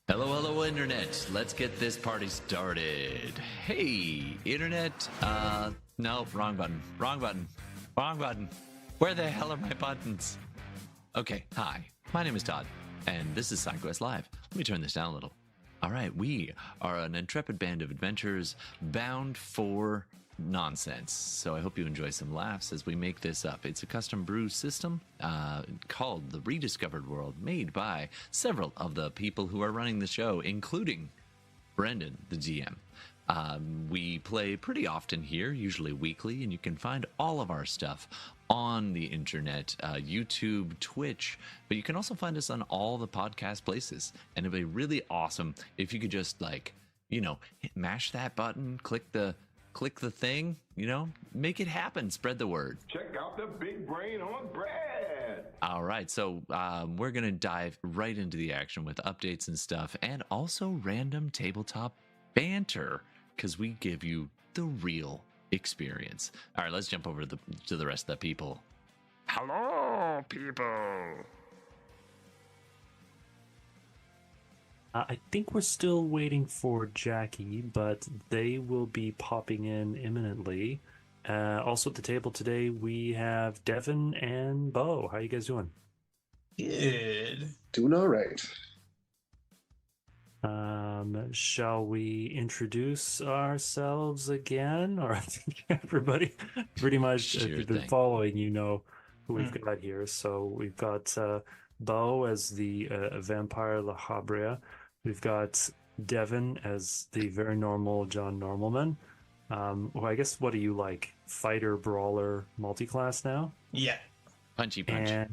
Hello, hello, Internet. Let's get this party started. Hey, Internet. No, wrong button. Wrong button. Wrong button. Where the hell are my buttons? Okay, hi. My name is Todd, and this is SideQuest Live. Let me turn this down a little. All right, we are an intrepid band of adventurers bound for nonsense. So I hope you enjoy some laughs as we make this up. It's a custom brew system called The Rediscovered World, made by several of the people who are running the show, including Brendan, the GM. We play pretty often here, usually weekly, and you can find all of our stuff on the internet, YouTube, Twitch, but you can also find us on all the podcast places. And it'd be really awesome if you could just mash that button, click the thing, make it happen, spread the word. Check out the big brain on bread. All right, so we're gonna dive right into the action with updates and stuff, and also random tabletop banter, because we give you the real experience. All right, let's jump over to the rest of the people. Hello, people. I think we're still waiting for Jackie, but they will be popping in imminently. Also at the table today, we have Devin and Bo. How you guys doing? Good. Doing all right. Shall we introduce ourselves again? Or I think everybody pretty much, if you've been following, you know who we've got here. So we've got Bo as the vampire La Habrea. We've got Devin as the very normal John Normalman. Well, I guess, what do you like? Fighter, brawler, multi-class now? Yeah. Punchy punch.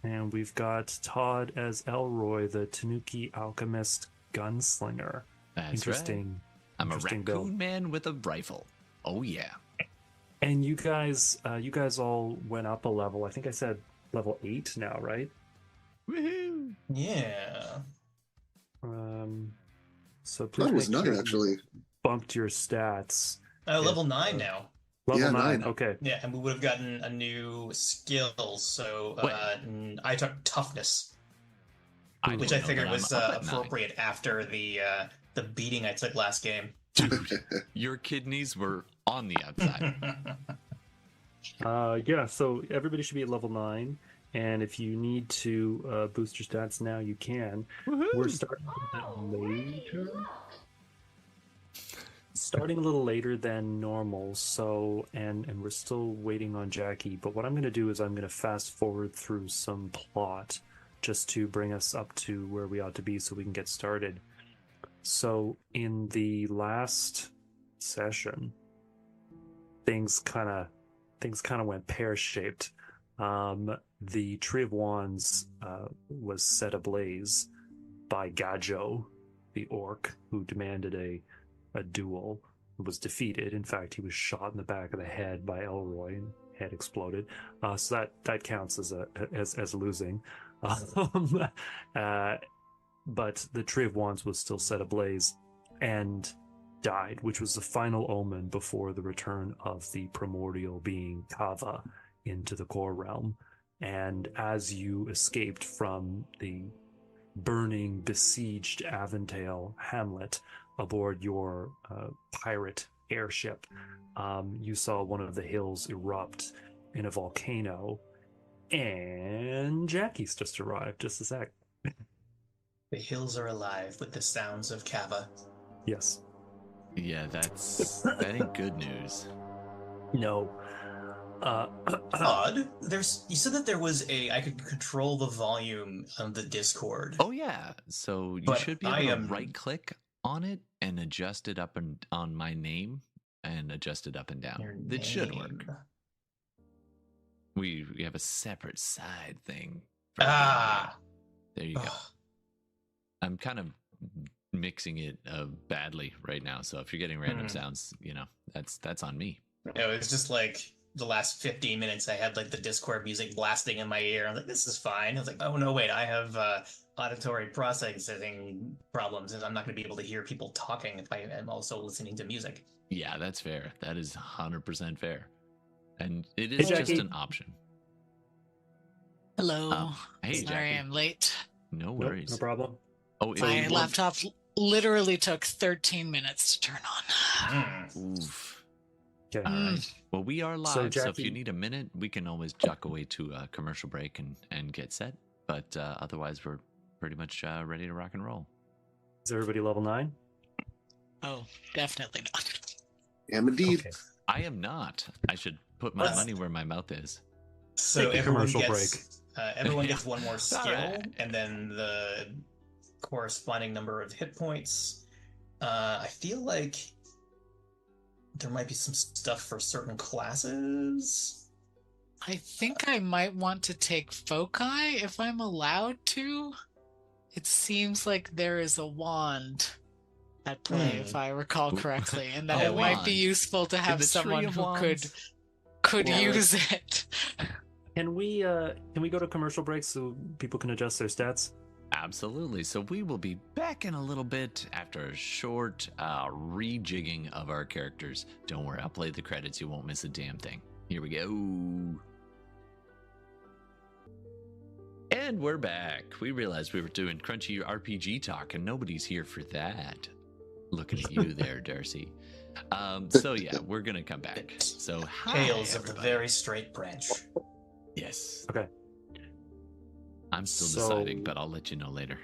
And we've got Todd as Elroy, the Tanuki alchemist gunslinger. That's interesting. Right. I'm a raccoon build. man with a rifle. Oh yeah. And you guys all went up a level. I think I said level 8 now, right? Woohoo! Yeah. So please That was make 9 sure you actually. bumped your stats. Level 9 now. Level Yeah, 9. 9. Okay. Yeah, and we would have gotten a new skill. So I took toughness, which I figured was appropriate after the beating I took last game. Dude, your kidneys were on the outside. Yeah, so everybody should be at level 9. And if you need to boost your stats now, you can. Woohoo! We're starting a bit later. Starting a little later than normal, so and we're still waiting on Jackie. But what I'm going to do is I'm going to fast forward through some plot just to bring us up to where we ought to be so we can get started. So in the last session, things kind of went pear-shaped. The Tree of Wands was set ablaze by Gajo, the orc, who demanded a duel. Was defeated. In fact, he was shot in the back of the head by Elroy and head exploded. So that counts as losing. But the Tree of Wands was still set ablaze and died, which was the final omen before the return of the primordial being Kava into the core realm. And as you escaped from the burning, besieged Avondale hamlet aboard your pirate airship, you saw one of the hills erupt in a volcano, and Jackie's just arrived. Just a sec. The hills are alive with the sounds of Kava. Yes. Yeah, that ain't good news. No. Odd. You said that there was I could control the volume on the Discord. Oh yeah, so you should be able to right click on it and adjust it up and on my name and adjust it up and down. It should work. We have a separate side thing. There you go. I'm kind of mixing it badly right now, so if you're getting random sounds, that's on me. It's just like the last 15 minutes I had like the Discord music blasting in my ear. I'm like, this is fine. I was like, oh no, wait, I have auditory processing problems, and I'm not going to be able to hear people talking if I am also listening to music. Yeah, that's fair. That is 100% fair. And it is just an option. Hello. Hey, Sorry, Jackie. I'm late. No worries. No problem. Oh, if My you want- laptop literally took 13 minutes to turn on. Oof. Okay. All right. Well, we are live, so if Jackie- you need a minute, we can always duck away to a commercial break and get set. But otherwise, we're pretty much ready to rock and roll. Is everybody level 9? Oh, definitely not. Am indeed. Okay. I am not. I should put my money where my mouth is. So Take a everyone commercial gets everyone gets one more skill, right. and then the corresponding number of hit points. I feel like there might be some stuff for certain classes. I think I might want to take foci if I'm allowed to. It seems like there is a wand at play, if I recall correctly, and that A it might be wand. useful to have the tree someone of who wands. could Well, use it. Can we go to commercial breaks so people can adjust their stats? Absolutely. So we will be back in a little bit after a short rejigging of our characters. Don't worry, I'll play the credits. You won't miss a damn thing. Here we go. And we're back. We realized we were doing crunchy RPG talk, and nobody's here for that. Looking at you there, Darcy. So yeah, we're gonna come back. So hi, Tales of the everybody. very straight branch. Yes. Okay. I'm still So- deciding, but I'll let you know later.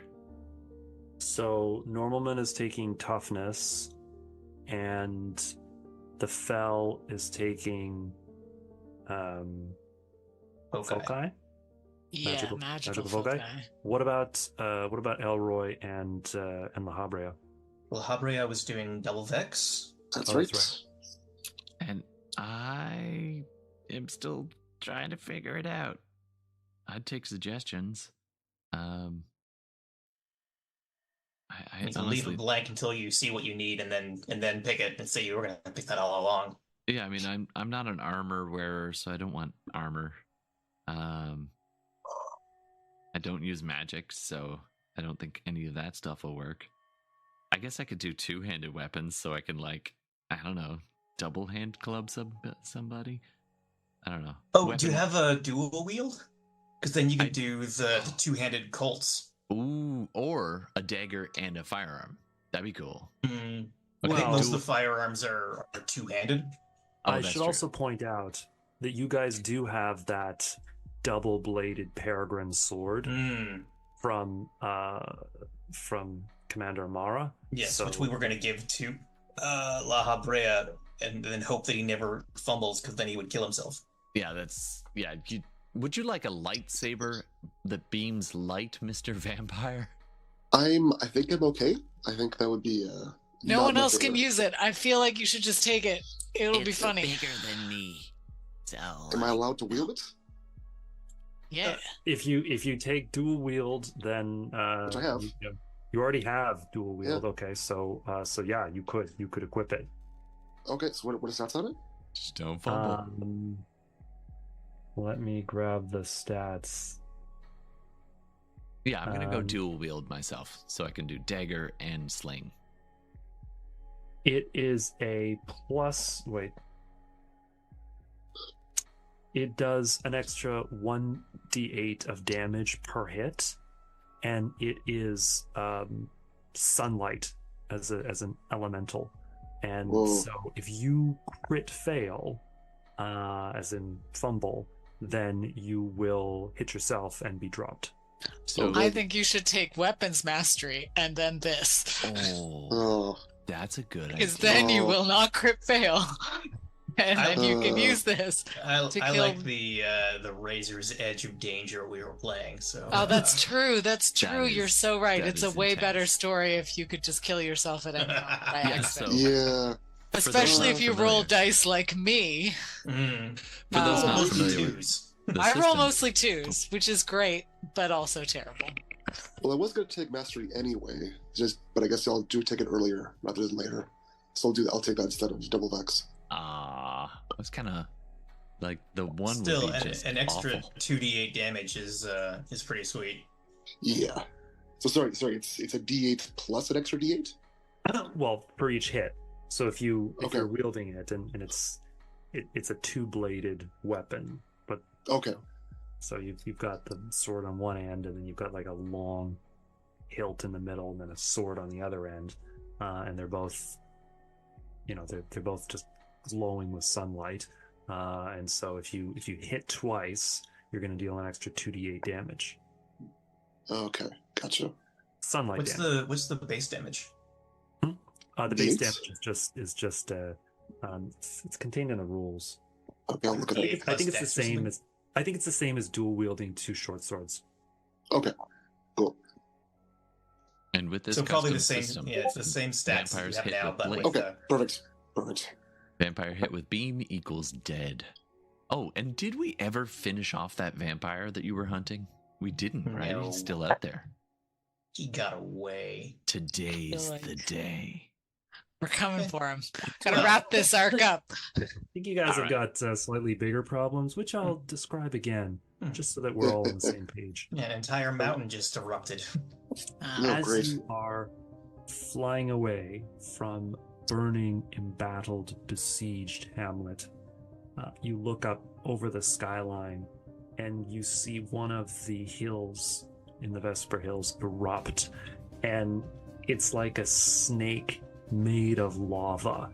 So Normalman is taking toughness, and the Fell is taking Okay. foci. Yeah, Magical- magical magical foci? foci. What about Elroy and La Habrea? Well, Habrea was doing double vex. That's Oh, right. that's And I am still trying to figure it out. I'd take suggestions. I You can honestly, leave it blank until you see what you need, and then pick it and say you were going to pick that all along. yeah. I mean, I'm not an armor wearer, so I don't want armor. I don't use magic, so I don't think any of that stuff will work. I guess I could do two-handed weapons, so I can I don't know, double hand club somebody. I don't know. Oh, do you have a dual wield? Because then you could I- do the two-handed Colts. Ooh, or a dagger and a firearm. That'd be cool. I think Well- most of the firearms are two-handed. Oh, I that's should true. also point out that you guys do have that double-bladed peregrine sword from Commander Amara. Yes, So- which we were going to give to La Habrea, and then hope that he never fumbles, because then he would kill himself. Yeah, would you like a lightsaber that beams light, Mr. Vampire? I think I'm okay. I think that would be No not one my else can favorite. use it. I feel like you should just take it. It'll be funny. Bigger than me. So Am I allowed to wield it? Yeah. If you take dual wield, then Which I have. you already have dual wield. Okay, so yeah, you could equip it. Okay, so what is that on it? just don't fumble. Let me grab the stats. Yeah, I'm gonna go um, dual wield myself, so I can do dagger and sling. It is a plus. Wait. It does an extra 1d8 of damage per hit, and it is sunlight as an elemental. And Whoa. so if you crit fail, as in fumble, then you will hit yourself and be dropped. So I think you should take weapons mastery and then this. oh, Oh, that's a good idea. Because then you Oh. will not crit fail. And then you can Uh, use this. I To like kill- the razor's edge of danger we were playing. So Oh, that's true. That's That true. You're is- so right. that It's a is way better intense. story if you could just kill yourself at any moment by Yeah, accident. so- yeah. Especially if you roll unfamiliar. dice like me. For those Oh, not mostly familiar with twos. the I roll system, mostly twos, which is great, but also terrible. Well, I was going to take mastery anyway, but I guess I'll take it earlier rather than later. So I'll take that instead of double vex. it was kind of like the one Still, would be just an extra awful. 2d8 damage is pretty sweet. Yeah. So sorry. It's a D8 plus an extra D8. Well, for each hit. So if you're Okay. wielding it, and it's a two-bladed weapon, but Okay. so you've got the sword on one end, and then you've got like a long hilt in the middle and then a sword on the other end, and they're both, they're both just glowing with sunlight. And so if you hit twice, you're going to deal an extra 2d8 damage. Okay, gotcha. Sunlight damage. What's the base damage? The base damage is just it's contained in the rules. Okay, I'll look at it. I think it's the same as dual wielding 2 short swords. Okay, cool. And with this, So probably the custom same. system, Yeah, it's the same stats that you vampires have hit now, with but blade. with Okay, perfect. Vampire hit with beam equals dead. Oh, and did we ever finish off that vampire that you were hunting? We didn't, right? No. He's still out there. he got away. Today's Like- the day. We're coming for him. Gotta Well- wrap this arc up. I think you guys All have got slightly bigger problems, which I'll describe again, just so that we're all on the same page. Yeah, an entire mountain just erupted. No, As great. you are flying away from burning, embattled, besieged Hamlet, you look up over the skyline and you see one of the hills in the Vesper Hills erupt, and it's like a snake made of lava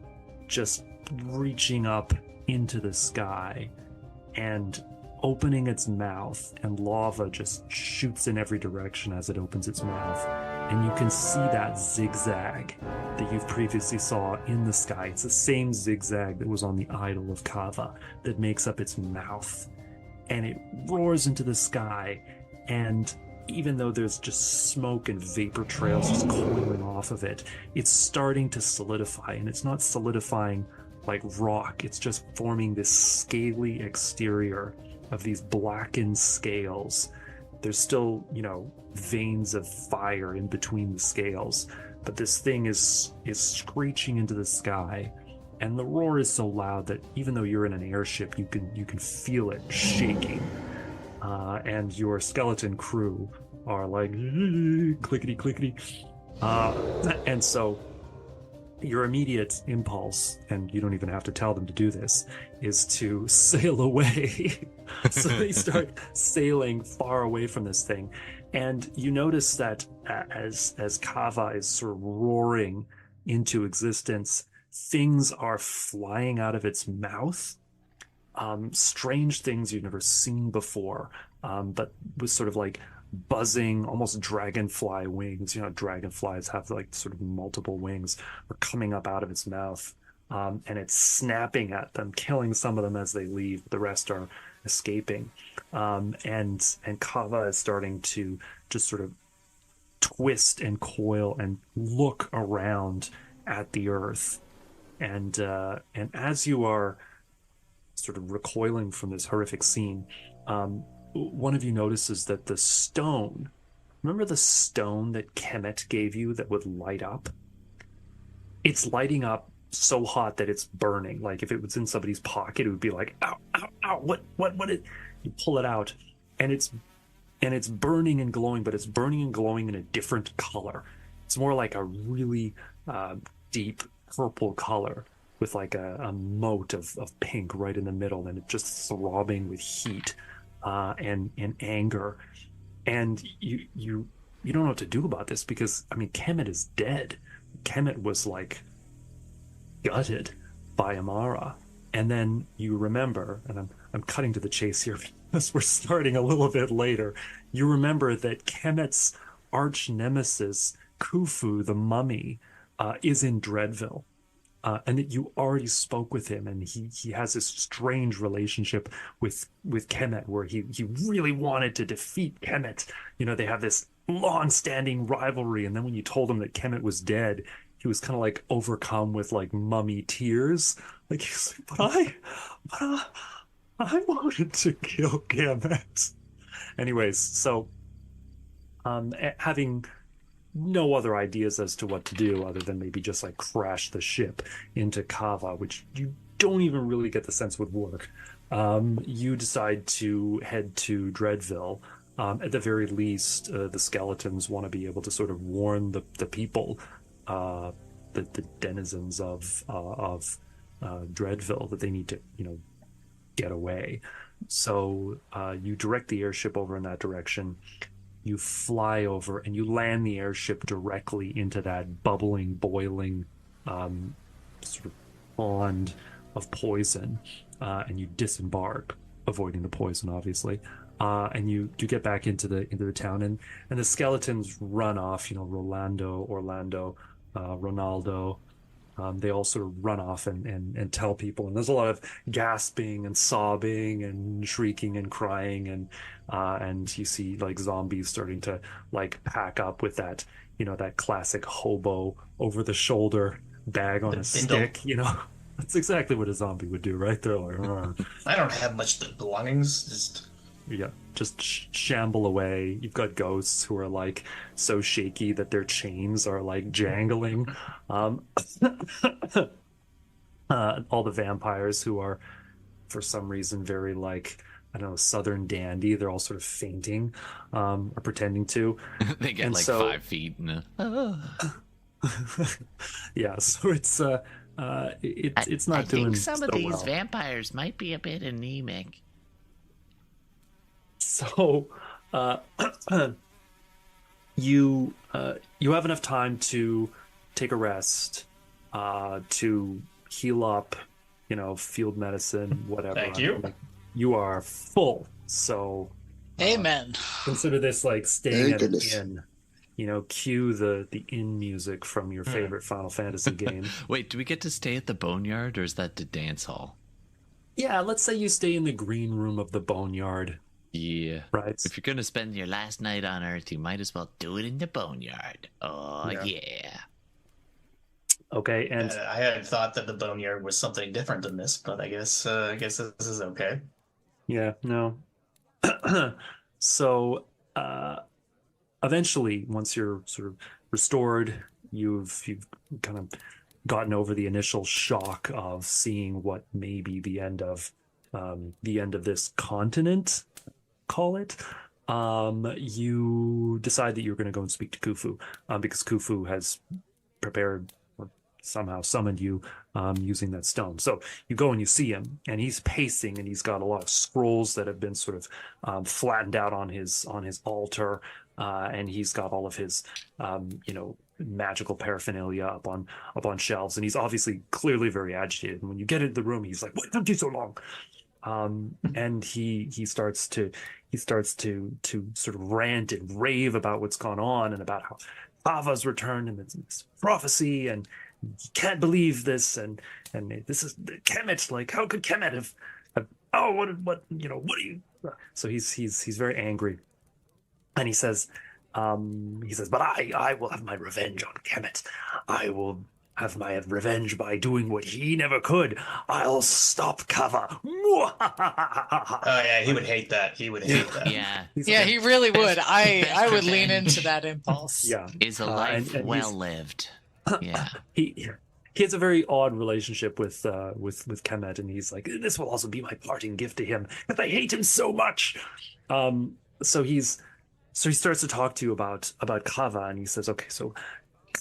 just reaching up into the sky and opening its mouth, and lava just shoots in every direction as it opens its mouth, and you can see that zigzag that you've previously saw in the sky. It's the same zigzag that was on the idol of Kava that makes up its mouth, and it roars into the sky, and even though there's just smoke and vapor trails just coiling off of it, it's starting to solidify, and it's not solidifying like rock, it's just forming this scaly exterior of these blackened scales. There's still, veins of fire in between the scales, but this thing is screeching into the sky, and the roar is so loud that even though you're in an airship, you can feel it shaking. And your skeleton crew are like clickety clickety, and so your immediate impulse, and you don't even have to tell them to do this, is to sail away. So they start sailing far away from this thing, and you notice that as Kava is sort of roaring into existence, things are flying out of its mouth. Strange things you've never seen before, but with sort of like buzzing, almost dragonfly wings. Dragonflies have like sort of multiple wings, are coming up out of its mouth, and it's snapping at them, killing some of them as they leave. The rest are escaping, and Kava is starting to just sort of twist and coil and look around at the earth, and as you are sort of recoiling from this horrific scene, one of you notices that the stone, remember the stone that Kemet gave you that would light up? It's lighting up so hot that it's burning. Like if it was in somebody's pocket, it would be like, ow, ow, ow, what is, you pull it out, and it's burning and glowing, but it's burning and glowing in a different color. It's more like a really deep purple color with like a mote of pink right in the middle, and it's just throbbing with heat and anger. And you don't know what to do about this, because Kemet is dead. Kemet was like gutted by Amara. And then you remember, and I'm cutting to the chase here because we're starting a little bit later. You remember that Kemet's arch nemesis, Khufu the mummy, is in Dreadville. And that you already spoke with him, and he has this strange relationship with Kemet, where he really wanted to defeat Kemet. They have this long-standing rivalry, and then when you told him that Kemet was dead, he was kind of like overcome with like mummy tears. Like he's like, but I wanted to kill Kemet. Anyways, so having no other ideas as to what to do other than maybe just like crash the ship into Kava, which you don't even really get the sense would work. You decide to head to Dreadville. At the very least, the skeletons want to be able to sort of warn the people, the denizens of Dreadville, that they need to, get away. So you direct the airship over in that direction. you fly over and you land the airship directly into that bubbling, boiling sort of pond of poison, and you disembark, avoiding the poison, obviously. And you get back into the town, and the skeletons run off. Rolando, Orlando, Ronaldo. They all sort of run off and tell people, and there's a lot of gasping and sobbing and shrieking and crying, and you see like zombies starting to like pack up with that that classic hobo over the shoulder bag on a stick. That's exactly what a zombie would do, right? They're like, I don't have much belongings. just shamble away. You've got ghosts who are like so shaky that their chains are like jangling. All the vampires who are, for some reason, very like, I don't know, Southern dandy. They're all sort of fainting, or pretending to. They get And like so- 5 feet. Yeah, so it's not I doing think some of so these well. vampires might be a bit anemic. So, you have enough time to take a rest, to heal up, field medicine, whatever. Thank you. You are full, so Amen. consider this like staying Thank at an goodness. inn. Cue the inn music from your favorite Final Fantasy game. Wait, do we get to stay at the Boneyard, or is that the dance hall? Yeah, let's say you stay in the green room of the Boneyard, Yeah. right? If you're going to spend your last night on Earth, you might as well do it in the Boneyard. Oh, yeah. Okay, and I had thought that the Boneyard was something different than this, but I guess this is okay. yeah, no. So, eventually, once you're sort of restored, you've kind of gotten over the initial shock of seeing what may be the end of this continent, call it. You decide that you're going to go and speak to Khufu, because Khufu has prepared or somehow summoned you using that stone. So you go and you see him, and he's pacing, and he's got a lot of scrolls that have been sort of flattened out on his altar, and he's got all of his magical paraphernalia up on shelves, and he's obviously clearly very agitated. And when you get into the room, he's like, "What took you so long?" And he starts to sort of rant and rave about what's gone on, and about how Ava's returned, and this prophecy, and he can't believe this, and this is Kemet. Like, how could Kemet have what do you? So he's very angry, and he says, but I will have my revenge on Kemet. I will have my revenge by doing what he never could. I'll stop Kava. Oh yeah, he would hate that. He would hate that. Yeah. Yeah, he really would. Best I would lean revenge. into that impulse. Yeah, Is a life and well lived. Yeah. he has a very odd relationship with Kemet, and he's like, this will also be my parting gift to him because I hate him so much. So he starts to talk to you about Kava, and he says, okay, so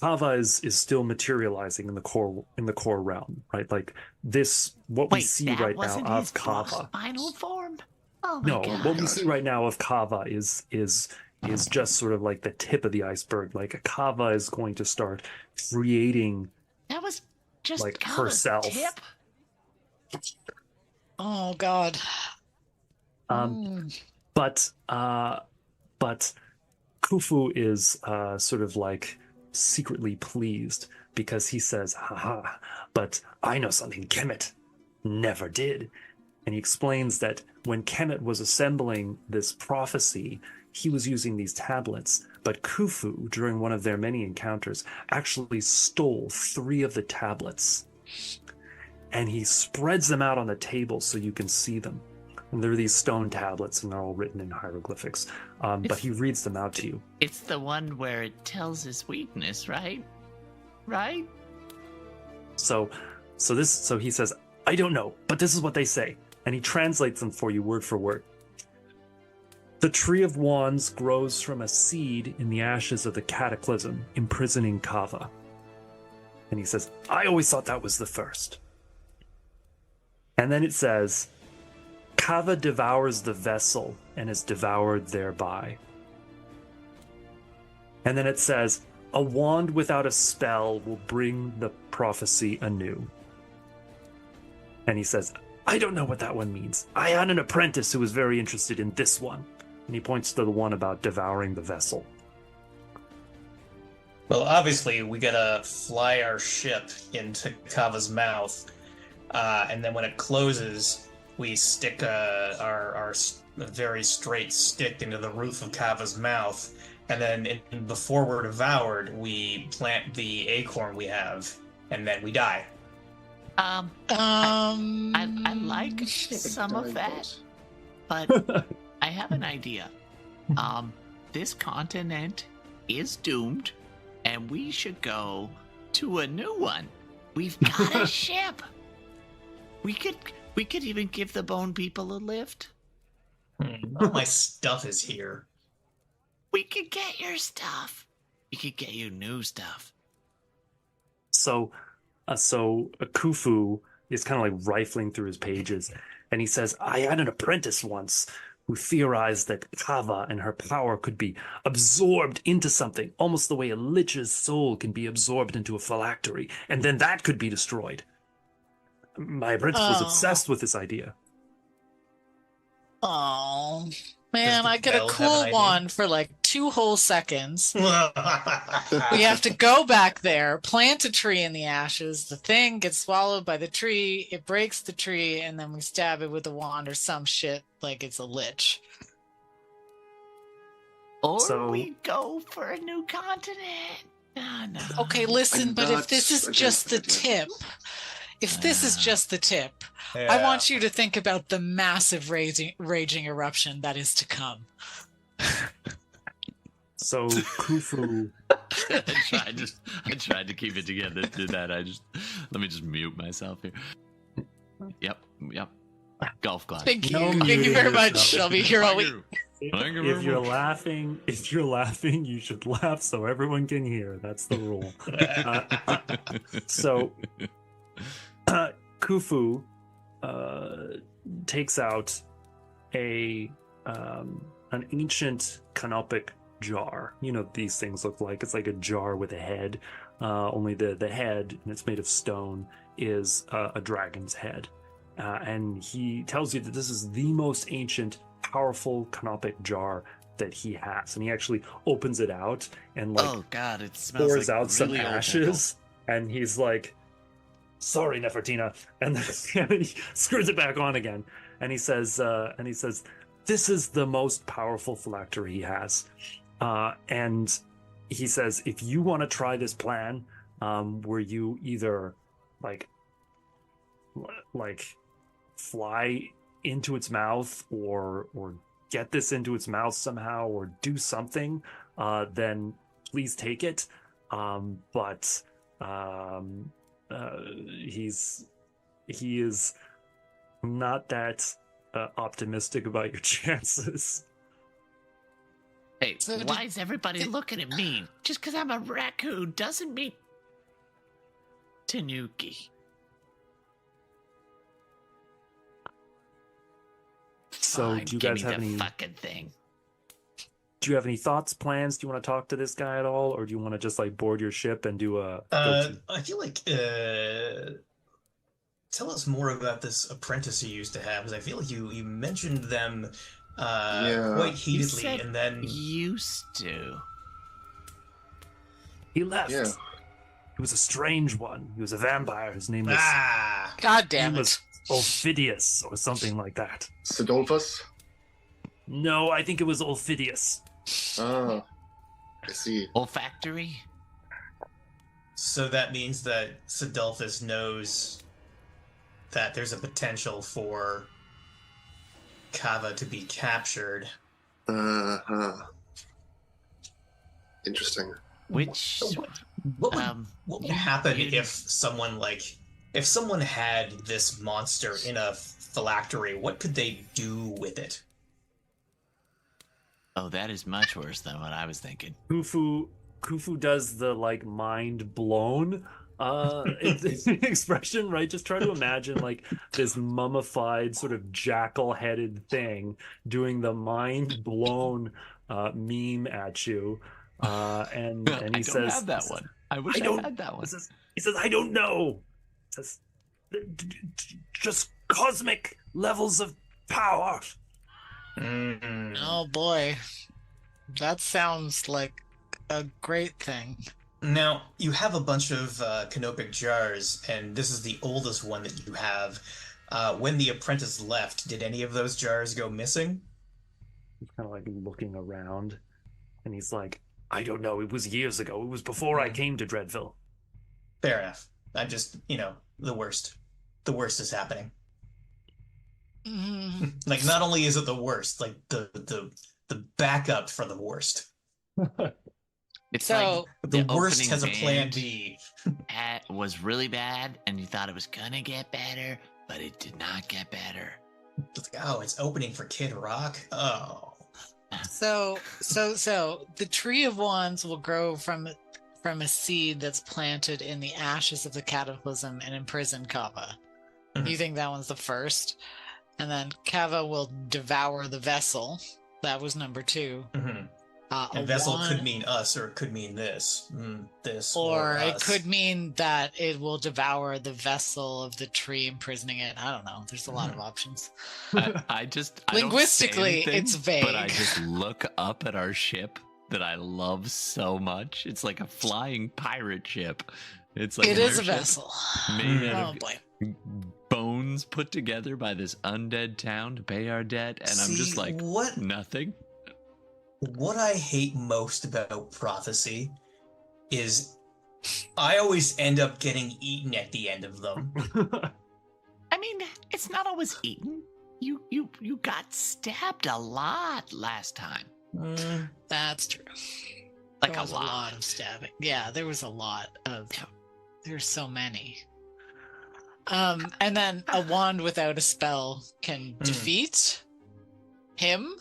Kava is still materializing in the core realm, right? Like this, what we Wait, see that right now wasn't his of Kava. final form? Oh my No, god. what we see right now of Kava is just sort of like the tip of the iceberg. Like Kava is going to start creating That was just like Kava's herself. tip. Oh God. But Khufu is sort of like secretly pleased, because he says, haha, but I know something Kemet never did. And he explains that when Kemet was assembling this prophecy, he was using these tablets, but Khufu, during one of their many encounters, actually stole 3 of the tablets, and he spreads them out on the table so you can see them. And they're these stone tablets, and they're all written in hieroglyphics. But he reads them out to you. It's the one where it tells his weakness, right? Right? So he says, I don't know, but this is what they say. And he translates them for you word for word. The tree of wands grows from a seed in the ashes of the cataclysm, imprisoning Kava. And he says, I always thought that was the first. And then it says, Kava devours the vessel and is devoured thereby. And then it says, a wand without a spell will bring the prophecy anew. And he says, I don't know what that one means. I had an apprentice who was very interested in this one. And he points to the one about devouring the vessel. Well, obviously, we gotta fly our ship into Kava's mouth, and then when it closes, we stick our very straight stick into the roof of Kava's mouth, and then before we're devoured, we plant the acorn we have, and then we die. I like some of that, but I have an idea. This continent is doomed, and we should go to a new one. We've got a ship. We could even give the bone people a lift. All my stuff is here. We could get your stuff. We could get you new stuff. So Khufu is kind of like rifling through his pages, and he says, I had an apprentice once who theorized that Kava and her power could be absorbed into something, almost the way a lich's soul can be absorbed into a phylactery, and then that could be destroyed. My apprentice was obsessed with this idea. Oh, man, the I get a bell have cool an idea? one for like 2 whole seconds. We have to go back there, plant a tree in the ashes. The thing gets swallowed by the tree. It breaks the tree, and then we stab it with a wand or some shit like it's a lich. Or So- we go for a new continent. No. Okay, listen, I'm but if not this is against just the that idea. tip, if this is just the tip, I Yeah. want you to think about the massive raging eruption that is to come. So Khufu, I tried to keep it together. Did that? Let me just mute myself here. Yep. Golf clap. Thank you. No Thank you muting very much. yourself. I'll be here all week. Thank you very if you're much. laughing, you should laugh so everyone can hear. That's the rule. So Khufu takes out an ancient canopic jar. You know what these things look like. It's like a jar with a head. Only the head, and it's made of stone, is a dragon's head. And he tells you that this is the most ancient, powerful canopic jar that he has. And he actually opens it out and like Oh God, it smells pours like out some really old ashes, and he's like, "Sorry, Nefertina," and then he screws it back on again. And he says, "This is the most powerful phylactery he has." And he says, "If you want to try this plan, where you either like fly into its mouth or get this into its mouth somehow or do something, then please take it. But he is not that optimistic about your chances." Hey, So why is everybody looking at me? Just because I'm a raccoon doesn't mean Tanuki. So Fine, do you give guys me have the any fucking thing? do you have any thoughts, plans? Do you want to talk to this guy at all, or do you want to just like board your ship and do a go-to? I feel like tell us more about this apprentice you used to have, because I feel like you mentioned them quite You heatedly, said and then used to. He left. Yeah. He was a strange one. He was a vampire. His name was God damn name it. was Ophidius or something like that. Sidolphus? No, I think it was Ophidius. Ah, I see. Olfactory? so that means that Sidolphus knows that there's a potential for Kava to be captured. Uh-huh. Interesting. Which, What would happen you- if someone had this monster in a phylactery? What could they do with it? oh, that is much worse than what I was thinking. Khufu does the like mind blown expression, right? Just try to imagine like this mummified sort of jackal headed thing doing the mind blown meme at you. And he I don't says, have that one. I wish I had that one. He says, I don't know. He says, just cosmic levels of power. Oh boy, that sounds like a great thing. Now, you have a bunch of canopic jars, and this is the oldest one that you have. When the apprentice left, did any of those jars go missing? He's kind of like looking around, and he's like, I don't know. It was years ago. It was before I came to Dreadville. Fair enough. I'm just, the worst. The worst is happening. Like, not only is it the worst, like the backup for the worst. It's So- like The the worst opening has a plan band B. was really bad, and you thought it was gonna get better, but it did not get better. It's like, oh, it's opening for Kid Rock? Oh. So the tree of wands will grow from a seed that's planted in the ashes of the cataclysm and imprison Kava. Mhm. You think that one's the first? And then Kava will devour the vessel. That was number 2. Mhm. A And vessel could wand- mean us, or it could mean this. This. or it us. could mean that it will devour the vessel of the tree, imprisoning it. I don't know. There's a lot of options. I just I don't say Linguistically, anything, it's vague. but I just look up at our ship that I love so much. It's like a flying pirate ship. It's like It an is a airship vessel. made Oh out boy. of bones put together by this undead town to pay our debt, and I'm just See, like, what nothing. I hate most about prophecy is I always end up getting eaten at the end of them. I mean, it's not always eaten. You got stabbed a lot last time. That's true. Like There a was lot. a lot of stabbing. Yeah, there was a lot of. There's so many. And then a wand without a spell can defeat him.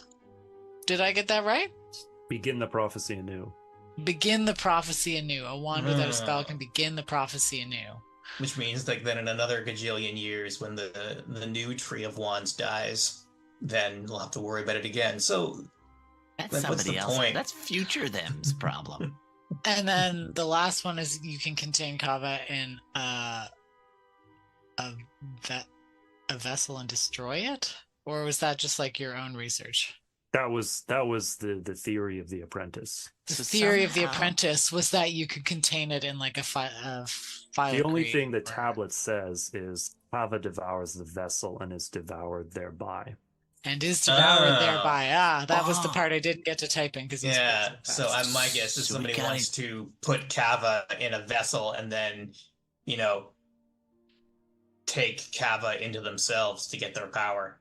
Did I get that right? Begin the prophecy anew. Begin the prophecy anew. A wand without a spell can begin the prophecy anew. Which means like then in another gajillion years when the new tree of wands dies, then we'll have to worry about it again. So That's Then what's somebody the else. point? That's future them's problem. And then the last one is you can contain Kava in a vessel and destroy it? Or was that just like your own research? That was the theory of the apprentice. The So theory of the somehow- apprentice was that you could contain it in like a file. The only created thing the for- tablet says is Kava devours the vessel and is devoured thereby. and is devoured Oh. thereby. That was the Oh. part I didn't get to type in because yeah, so my guess is So we somebody gotta- wants to put Kava in a vessel and then, take Kava into themselves to get their power.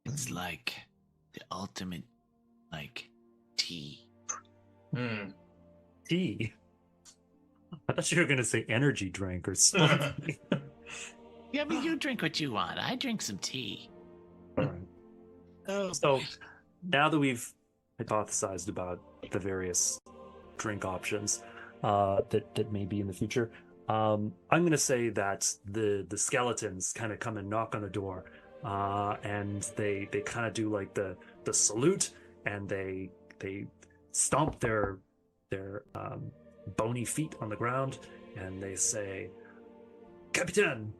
It's like the ultimate, like, tea. Tea. I thought you were gonna say energy drink or something. Yeah, I mean, you drink what you want. I drink some tea. All right. Oh, So now that we've hypothesized about the various drink options that may be in the future, I'm going to say that the skeletons kind of come and knock on the door, and they kind of do like the salute, and they stomp their bony feet on the ground, and they say, "Capitan."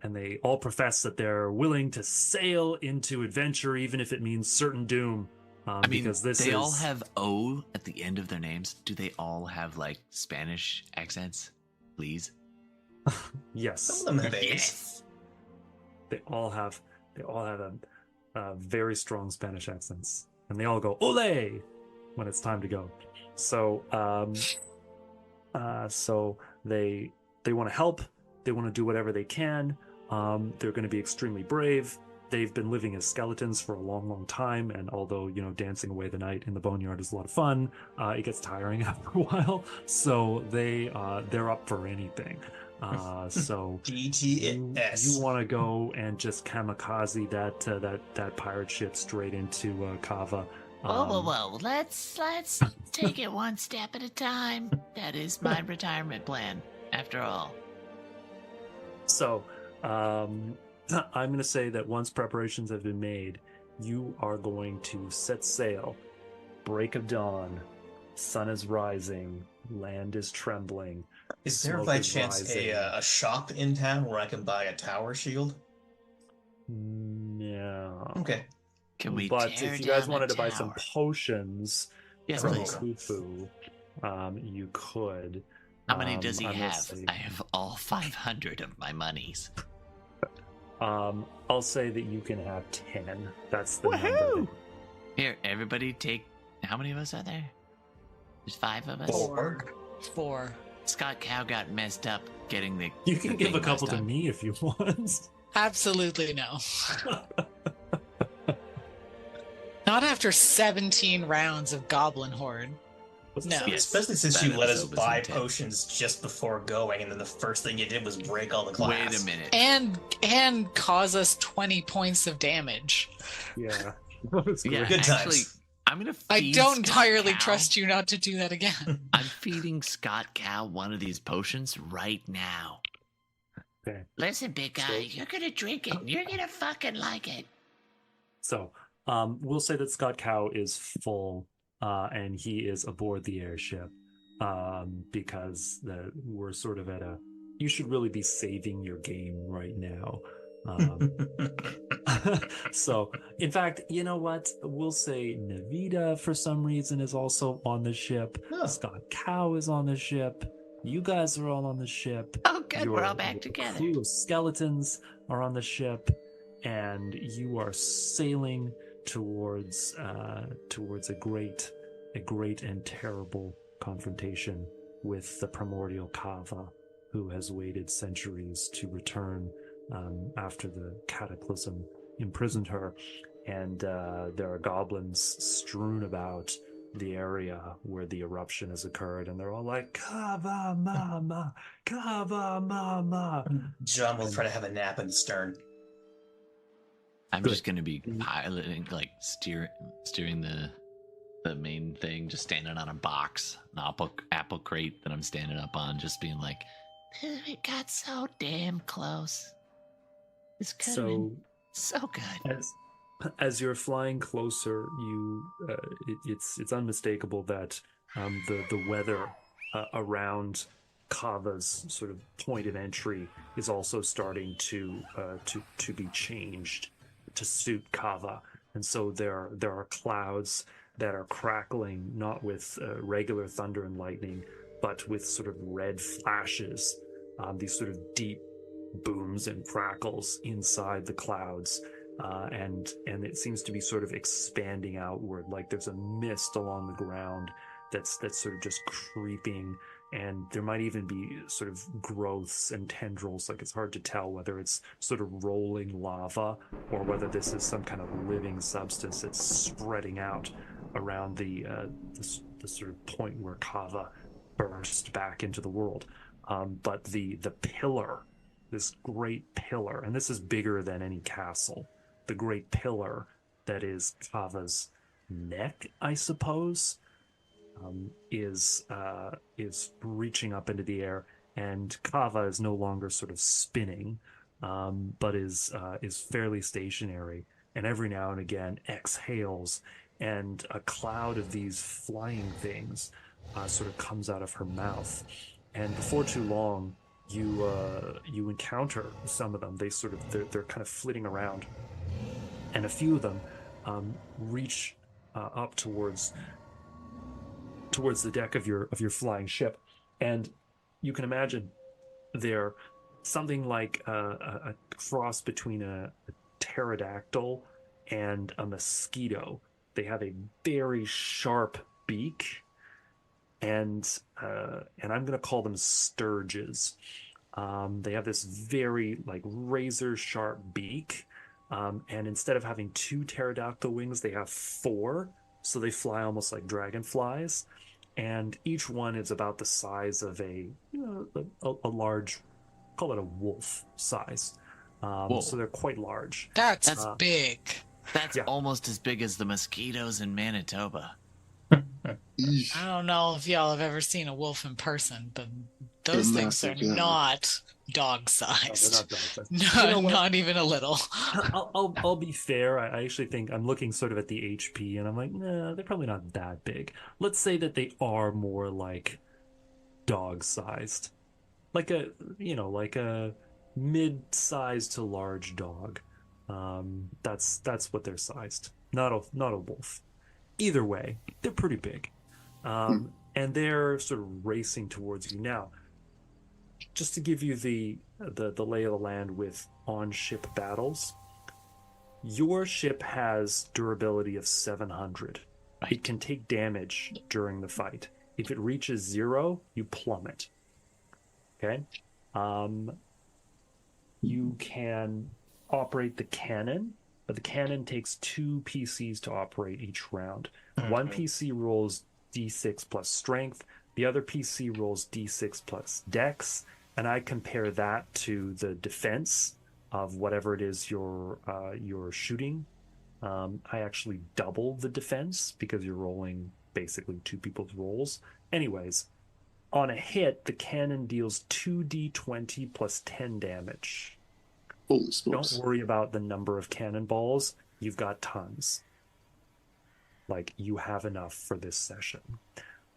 And they all profess that they're willing to sail into adventure, even if it means certain doom. I mean, because this they is all have O at the end of their names. Do they all have like Spanish accents, please? yes, Some of them have A's. Yes. they all have a very strong Spanish accents, and they all go "Ole" when it's time to go. So, so they want to help. They want to do whatever they can. They're going to be extremely brave. They've been living as skeletons for a long, long time, and although dancing away the night in the boneyard is a lot of fun, it gets tiring after a while. So they're up for anything. So GTS. you want to go and just kamikaze that pirate ship straight into Kava. Whoa. Let's take it one step at a time. That is my retirement plan, after all. So, I'm going to say that once preparations have been made, you are going to set sail break of dawn, sun is rising, land is trembling. Is there smoke by is chance rising. a shop in town where I can buy a tower shield? No. Okay. Can we But tear if you guys down wanted the to buy some tower? potions Yes, from please. Khufu, you could. How many does he I'm gonna have? say- I have all 500 of my monies. I'll say that you can have 10. That's the number. Woohoo! Here, everybody take... How many of us are there? There's 5 of us? 4. Scott Cow got messed up getting the... You can the give a thing couple passed to on. me if you want. Absolutely no. Not after 17 rounds of Goblin Horde. No. Yes, Especially since that you let us episode was buy intense. potions just before going, and then the first thing you did was break all the glass. Wait a minute. And cause us 20 points of damage. Yeah. That was Yeah, great. Good times. actually, I'm gonna feed I don't Scott entirely Cow. trust you not to do that again. I'm feeding Scott Cow one of these potions right now. Okay. Listen, big guy, you're gonna drink it and you're gonna fucking like it. So, we'll say that Scott Cow is full, and he is aboard the airship, because we're sort of at a. You should really be saving your game right now. So, in fact, you know what? We'll say Navita for some reason is also on the ship. Oh. Scott Cow is on the ship. You guys are all on the ship. Oh, good, we're Your all back together. crew of skeletons are on the ship, and you are sailing towards a great and terrible confrontation with the primordial Kava, who has waited centuries to return after the cataclysm imprisoned her. And there are goblins strewn about the area where the eruption has occurred, and they're all like, Kava mama, Kava mama. John will try to have a nap in the stern. I'm Good. just gonna be piloting, like steering the main thing, just standing on a box, an apple crate that I'm standing up on, just being like, it got so damn close. This could have been so good. As you're flying closer, it's unmistakable that the weather around Kava's sort of point of entry is also starting to be changed to suit Kava, and so there are clouds that are crackling, not with regular thunder and lightning, but with sort of red flashes, these sort of deep booms and crackles inside the clouds. And it seems to be sort of expanding outward, like there's a mist along the ground that's sort of just creeping, and there might even be sort of growths and tendrils. Like it's hard to tell whether it's sort of rolling lava or whether this is some kind of living substance that's spreading out around the sort of point where Kava burst back into the world. But the pillar, this great pillar, and this is bigger than any castle. The great pillar that is Kava's neck, I suppose, is reaching up into the air, and Kava is no longer sort of spinning, but is fairly stationary, and every now and again exhales, and a cloud of these flying things sort of comes out of her mouth, and before too long, you encounter some of them. They're kind of flitting around. And a few of them reach up towards the deck of your flying ship, and you can imagine they're something like a cross between a pterodactyl and a mosquito. They have a very sharp beak, and I'm going to call them sturges. They have this very like razor sharp beak. And instead of having 2 pterodactyl wings, they have 4. So they fly almost like dragonflies. And each one is about the size of a large, call it a wolf size. So they're quite large. That's big. That's Yeah. almost as big as the mosquitoes in Manitoba. I don't know if y'all have ever seen a wolf in person, but those They're things are massive, yeah. not dog No, they're sized. not dog-sized. No, You know what? not even a little. I'll be fair. I actually think I'm looking sort of at the HP, and I'm like, nah, they're probably not that big. Let's say that they are more like dog-sized, like a mid-sized to large dog. That's what they're sized. Not a wolf. Either way, they're pretty big, and they're sort of racing towards you now. Just to give you the lay of the land with on-ship battles, your ship has durability of 700. Right. It can take damage during the fight. If it reaches 0, you plummet. Okay? You can operate the cannon, but the cannon takes 2 PCs to operate each round. One PC rolls D6 plus strength, the other PC rolls D6 plus dex, and I compare that to the defense of whatever it is you're shooting. I actually double the defense because you're rolling basically 2 people's rolls. Anyways, on a hit, the cannon deals 2d20 plus 10 damage. Holy smokes. Don't worry about the number of cannonballs. You've got tons. Like, you have enough for this session.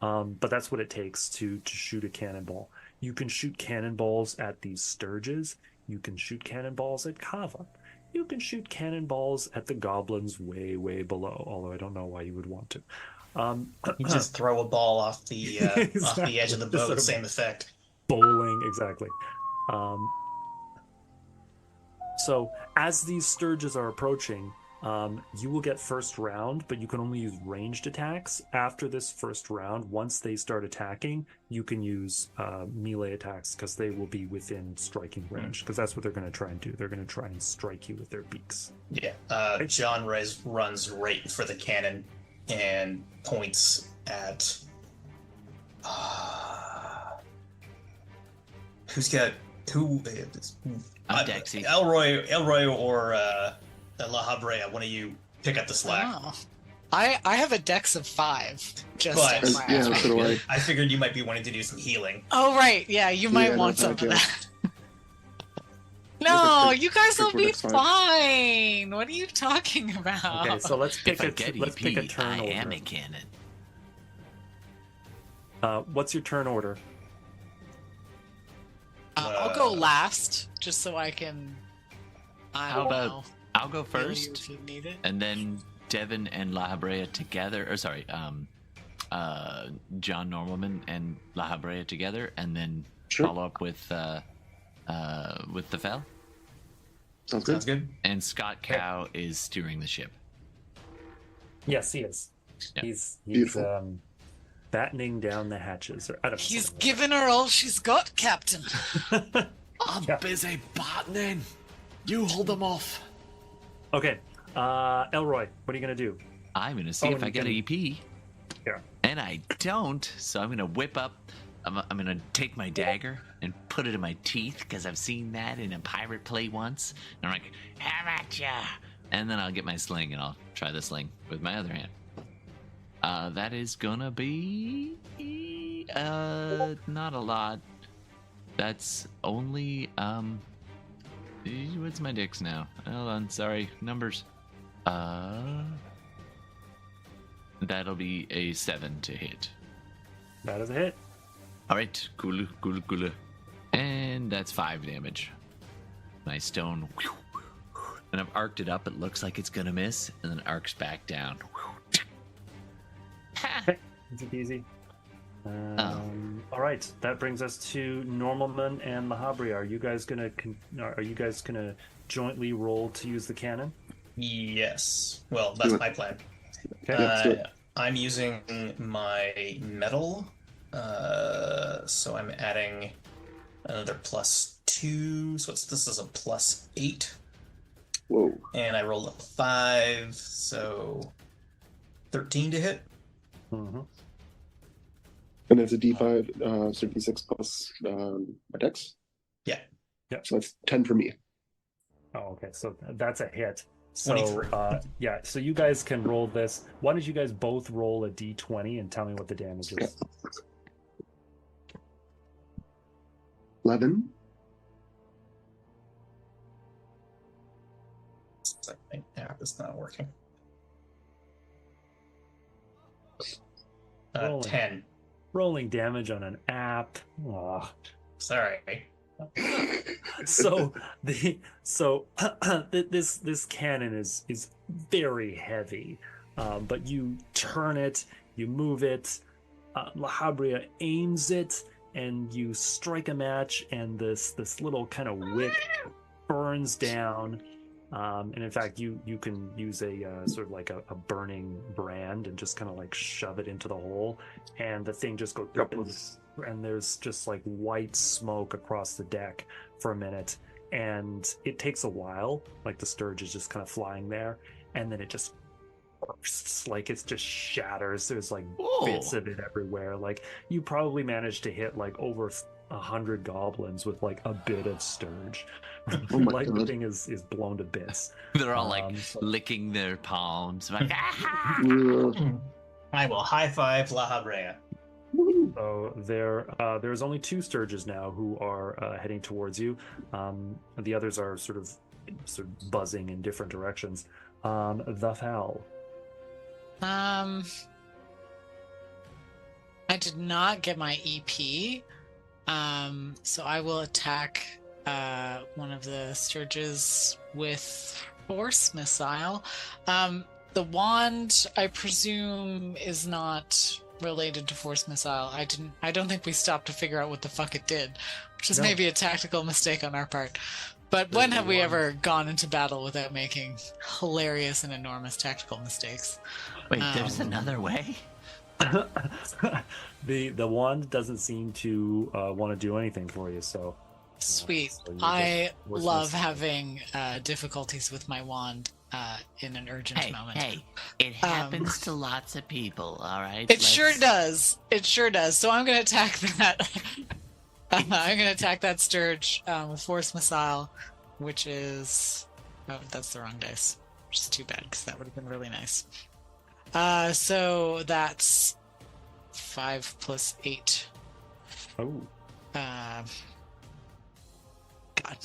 But that's what it takes to shoot a cannonball. You can shoot cannonballs at these sturges. You can shoot cannonballs at Kava. You can shoot cannonballs at the goblins way, way below, although I don't know why you would want to. You just throw a ball off the off the edge of the Just boat, sort of same effect. Bowling, exactly. So as these sturges are approaching, you will get first round, but you can only use ranged attacks. After this first round, once they start attacking, you can use melee attacks because they will be within striking range, because that's what they're going to try and do. They're going to try and strike you with their beaks. Yeah, John runs right for the cannon and points at who? I'm Dexy. Elroy or La Habrea. One of you pick up the slack. Oh. I have a dex of 5. Just But- FYI. Yeah, so do I. I figured you might be wanting to do some healing. Oh right, yeah, you might Yeah, want no, some of yeah. that. No, pick- you guys pick will one be next time. fine. What are you talking about? Okay, so let's pick If I get let's pick a EP, turn I order. am a cannon. What's your turn order? I'll go last, just so I can. How about I'll go heal you first, if you need it? and then Devin and La Habrea together, or sorry, John Normalman and La Habrea together, and then Sure. follow up with the Fel. Sounds good. Sounds good. And Scott Cow is steering the ship. Yes, he is. Yeah. He's Beautiful. battening down the hatches. Or, I don't know. He's given her all she's got, Captain. I'm Yeah. busy battening. You hold them off. Okay, Elroy, what are you gonna do? I'm gonna see Oh, if and I you get can- an EP. Yeah. And I don't, so I'm gonna whip up. I'm gonna take my dagger and put it in my teeth because I've seen that in a pirate play once. And I'm like, "How about ya?" And then I'll get my sling and I'll try the sling with my other hand. That is gonna be not a lot. That's only what's my dicks now? Hold on, sorry, numbers. That'll be a 7 to hit. That is a hit. All right, cool. And that's 5 damage. My stone, and I've arced it up. It looks like it's gonna miss, and then arcs back down. Easy peasy. All right, that brings us to Normalman and Lahabri. Are you guys gonna jointly roll to use the cannon? Yes. Well, that's my plan. Okay. Yeah, let's do it. I'm using my metal, so I'm adding another +2. So this is a +8, Whoa. and I rolled a 5, so 13 to hit. Mm-hmm. And it's a D5, so D6 plus my dex. Yeah. So that's 10 for me. Oh, okay. So that's a hit. So 23. yeah. So you guys can roll this. Why don't you guys both roll a d20 and tell me what the damage is? 11. My app is not working. Rolling. 10. Rolling damage on an app. Ugh. Sorry. So this cannon is very heavy, but you turn it, you move it. La Habrea aims it, and you strike a match, and this little kind of wick burns down. And in fact, you can use a sort of like a burning brand and just kind of like shove it into the hole, and the thing just goes, and there's just like white smoke across the deck for a minute, and it takes a while. Like the Sturge is just kind of flying there, and then it just bursts, like it just shatters. There's like bits of it everywhere. Like you probably managed to hit like over 100 goblins with like a bit of Sturge. Like the thing is blown to bits. They're all like licking their palms. Like, I will high five La Habrea. So there's only 2 Sturges now who are heading towards you. The others are sort of buzzing in different directions. The Fowl. I did not get my EP, so I will attack one of the Sturges with Force Missile. The wand, I presume, is not related to Force Missile. I don't think we stopped to figure out what the fuck it did, which is maybe a tactical mistake on our part. But when have we ever gone into battle without making hilarious and enormous tactical mistakes? Wait, there's another way? The wand doesn't seem to want to do anything for you, so sweet. So I love having difficulties with my wand in an urgent moment. Hey, it happens to lots of people, all right? Sure does. It sure does. So I'm going to attack that. I'm going to attack that Sturge with Force Missile, which is... Oh, that's the wrong dice. Which is too bad, because that would have been really nice. So that's 5 plus 8. Oh. God,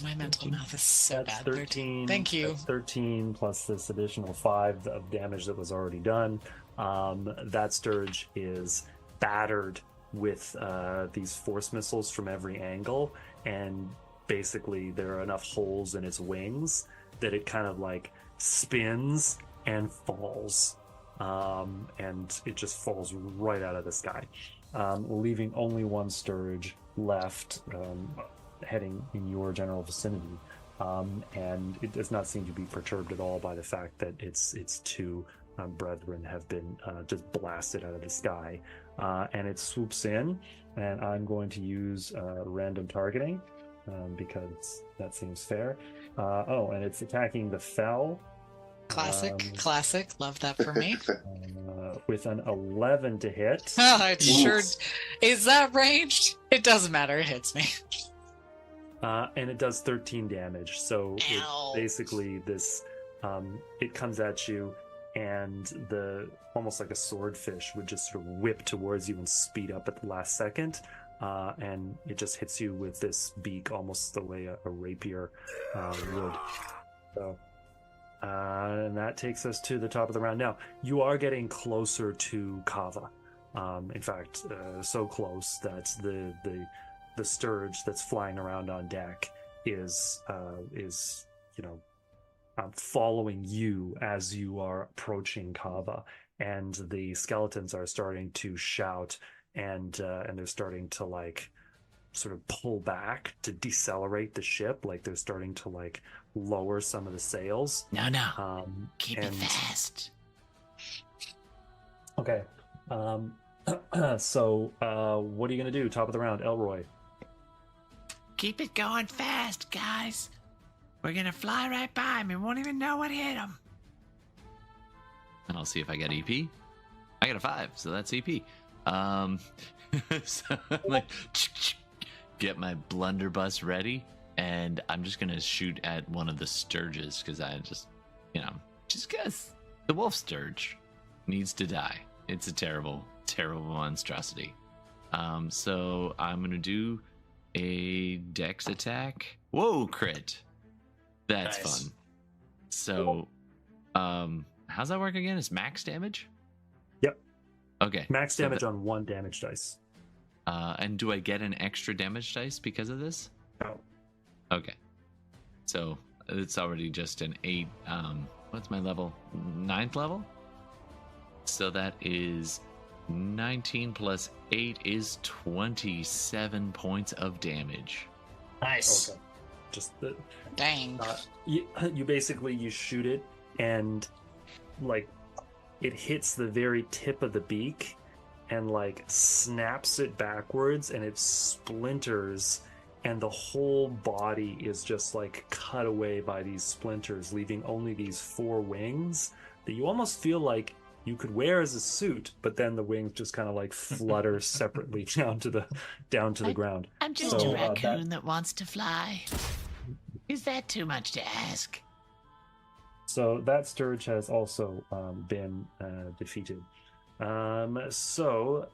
my mental math is so That's bad. 13. Thank you. That's 13 plus this additional 5 of damage that was already done. That Sturge is battered with these force missiles from every angle, and basically there are enough holes in its wings that it kind of like spins and falls. And it just falls right out of the sky, leaving only one Sturge left, heading in your general vicinity, and it does not seem to be perturbed at all by the fact that its 2 brethren have been just blasted out of the sky, and it swoops in, and I'm going to use random targeting because that seems fair. And it's attacking the Fell. Classic. Love that for me. With an 11 to hit. It sure is. That ranged? It doesn't matter. It hits me. And it does 13 damage. So it basically this, it comes at you, and almost like a swordfish would just sort of whip towards you and speed up at the last second. And it just hits you with this beak, almost the way a rapier would. So. And that takes us to the top of the round. Now, you are getting closer to Kava. In fact, so close that the Sturge that's flying around on deck is following you as you are approaching Kava, and the skeletons are starting to shout, and they're starting to like sort of pull back to decelerate the ship, like they're starting to like lower some of the sails. No. Keep it fast. Okay. So what are you gonna do? Top of the round, Elroy. Keep it going fast, guys. We're gonna fly right by him and won't even know what hit him. And I'll see if I get EP. I got a 5, so that's EP. So I'm like, get my blunderbuss ready, and I'm just gonna shoot at one of the Sturges because I just because the wolf Sturge needs to die. It's a terrible, terrible monstrosity. So I'm gonna do a dex attack. Whoa, crit. That's nice. fun. So How's that work again? Is max damage? Yep. Okay. Max damage on 1 damage dice. And do I get an extra damage dice because of this? No. Okay. So it's already just an 8. What's my level? 9th level? So that is 19 plus 8 is 27 points of damage. Nice. Okay. Just the Dang. you basically you shoot it and like it hits the very tip of the beak and like snaps it backwards and it splinters and the whole body is just like cut away by these splinters, leaving only these 4 wings that you almost feel like you could wear as a suit, but then the wings just kind of like flutter separately down to the ground. I'm just So, a raccoon that wants to fly. Is that too much to ask? So that Sturge has also been defeated. So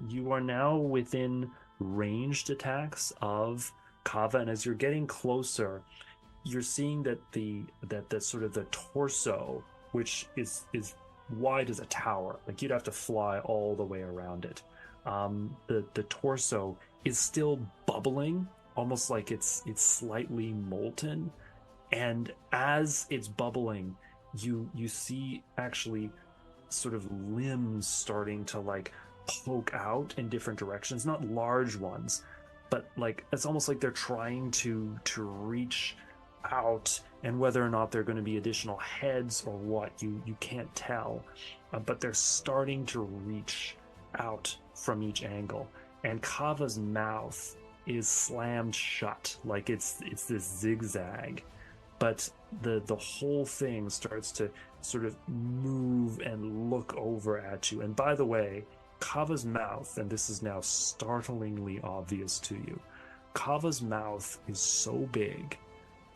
you are now within ranged attacks of Kava, and as you're getting closer, you're seeing that the sort of the torso, which is wide as a tower, like you'd have to fly all the way around it. The torso is still bubbling, almost like it's slightly molten, and as it's bubbling, you see actually sort of limbs starting to like poke out in different directions, not large ones, but like it's almost like they're trying to reach out, and whether or not they're going to be additional heads or what, you can't tell, but they're starting to reach out from each angle, and Kava's mouth is slammed shut, like it's this zigzag, but the whole thing starts to sort of move and look over at you. And by the way, Kava's mouth, and this is now startlingly obvious to you, Kava's mouth is so big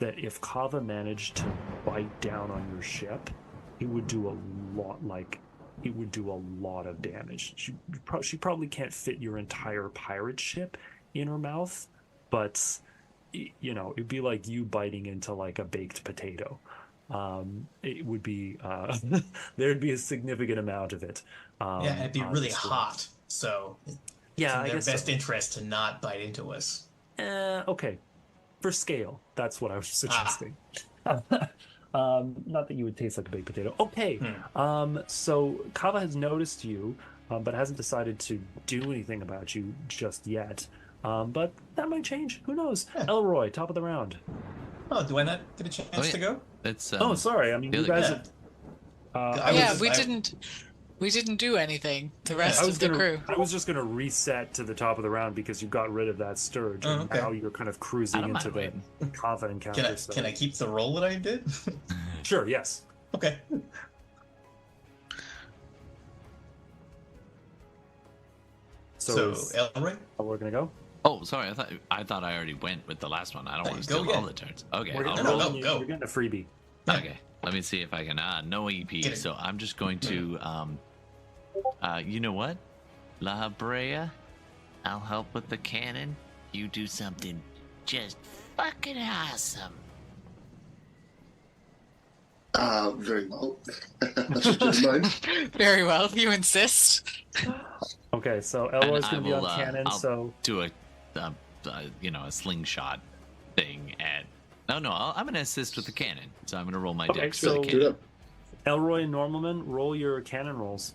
that if Kava managed to bite down on your ship, it would do a lot of damage. She probably can't fit your entire pirate ship in her mouth, but you know, it'd be like you biting into like a baked potato. It would be there'd be a significant amount of it. Yeah, it'd be really hot, so yeah, it's in I their guess best so. interest to not bite into us. Okay, for scale, that's what I was suggesting. Not that you would taste like a baked potato. Okay, so Kava has noticed you, but hasn't decided to do anything about you just yet. But that might change. Who knows? Yeah. Elroy, top of the round. Oh, do I not get a chance to go? It's Oh, sorry. I mean, you guys. Yeah. We didn't do anything. The rest I of the crew. I was just gonna reset to the top of the round because you got rid of that Sturge, and okay. now you're kind of cruising I don't into mind the Kava encounter. Can I keep the roll that I did? Sure. Yes. Okay. So Elroy? We're gonna go. Oh, sorry. I thought I already went with the last one. I don't want to Go steal all again. the turns. Okay. We're I'll gonna roll. No, go. go. You're getting a freebie. Okay. Let me see if I can. No EP. Get it. So I'm just going to. You know what? La Brea, I'll help with the cannon. You do something just fucking awesome. Very well. Never mind. Very well, if you insist. Okay, so Elroy's And I gonna be on will, cannon. I'll So do a slingshot thing at. No, I'm gonna assist with the cannon. So I'm gonna roll my Okay, dex for so- the Do cannon. it. Elroy and Normalman, roll your cannon rolls.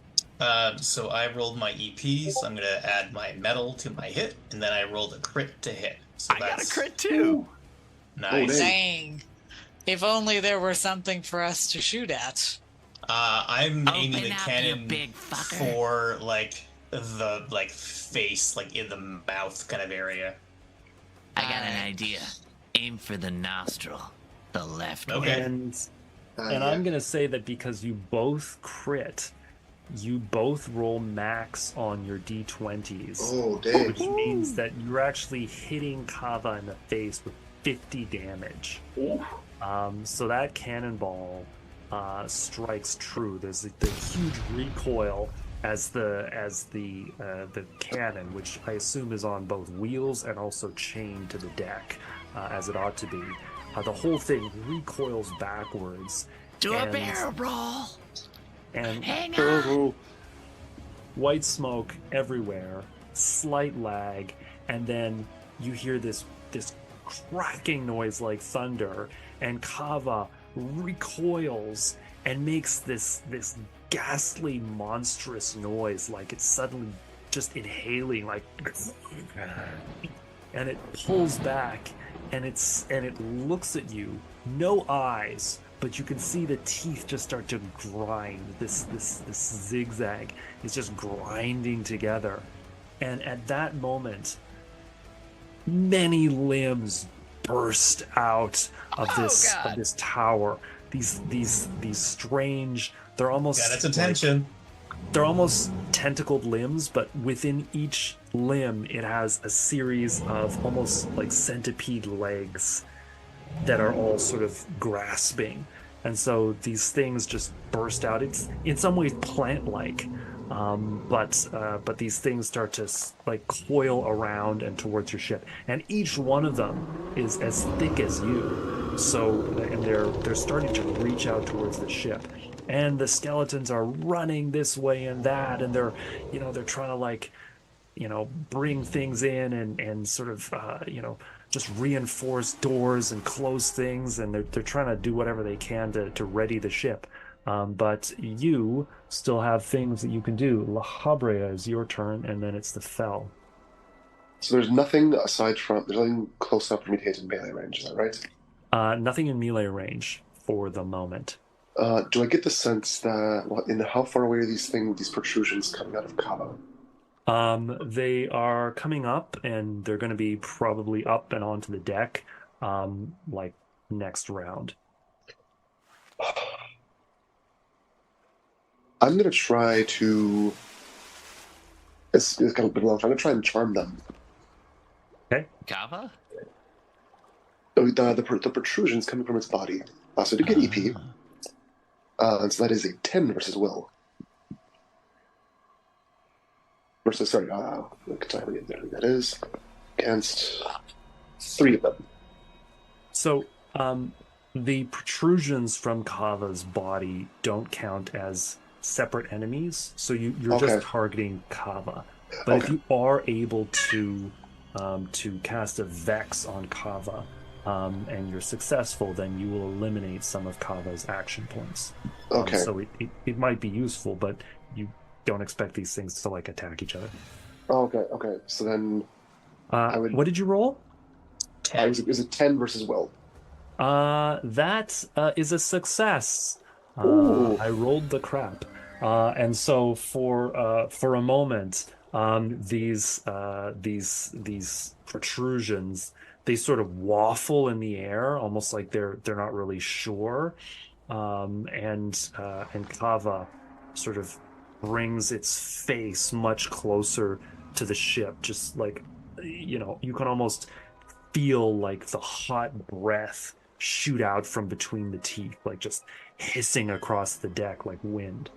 So I rolled my EPs. I'm gonna add my metal to my hit, and then I rolled a crit to hit. So I got a that's crit too. Nice. dang. Dang. If only there were something for us to shoot at. I'm aiming Open the up, cannon you big fucker. for like the face, like in the mouth kind of area. I got an idea. Aim for the nostril. The left Okay. one. And Yeah. I'm gonna say that because you both crit, you both roll max on your d20s, Oh, dang. which means that you're actually hitting Kava in the face with 50 damage. So that cannonball strikes true. There's the huge recoil as the cannon, which I assume is on both wheels and also chained to the deck, as it ought to be. The whole thing recoils backwards, Do a And- barrel roll. And Hang on. white smoke everywhere, slight lag, and then you hear this cracking noise like thunder, and Kava recoils and makes this ghastly, monstrous noise, like it's suddenly just inhaling, like, and it pulls back, and it looks at you, no eyes, but you can see the teeth just start to grind. This zigzag is just grinding together, and at that moment, many limbs burst out of this tower. These strange. They're almost Got its attention. They're almost tentacled limbs, but within each limb, it has a series of almost like centipede legs that are all sort of grasping. And so these things just burst out. It's in some ways plant-like, but these things start to like coil around and towards your ship. And each one of them is as thick as you. So, and they're starting to reach out towards the ship. And the skeletons are running this way and that, and they're trying to like, bring things in and sort of, just reinforce doors and close things, and they're trying to do whatever they can to ready the ship. But you still have things that you can do. La Habrea is your turn, and then it's the Fel. So there's nothing there's nothing close enough for me to hit in melee range, is that right? Nothing in melee range for the moment. Do I get the sense that, how far away are these protrusions coming out of Kava? They are coming up, and they're going to be probably up and onto the deck, like next round. I'm going to try to... It's kind of been a long time. I'm going to try and charm them. Okay. Kava? The protrusions coming from its body. So to get EP, and so that is a 10 versus will. That is against 3 of them. So, the protrusions from Kava's body don't count as separate enemies, so you're just targeting Kava. But if you are able to cast a Vex on Kava, and you're successful, then you will eliminate some of Kava's action points. Okay. So it might be useful, but you don't expect these things to like attack each other. Okay. So then, what did you roll? 10. It was a 10 versus will. That is a success. I rolled the crap, and so for a moment, these protrusions, they sort of waffle in the air, almost like they're not really sure, and Kava sort of brings its face much closer to the ship, just like, you can almost feel like the hot breath shoot out from between the teeth, like just hissing across the deck like wind.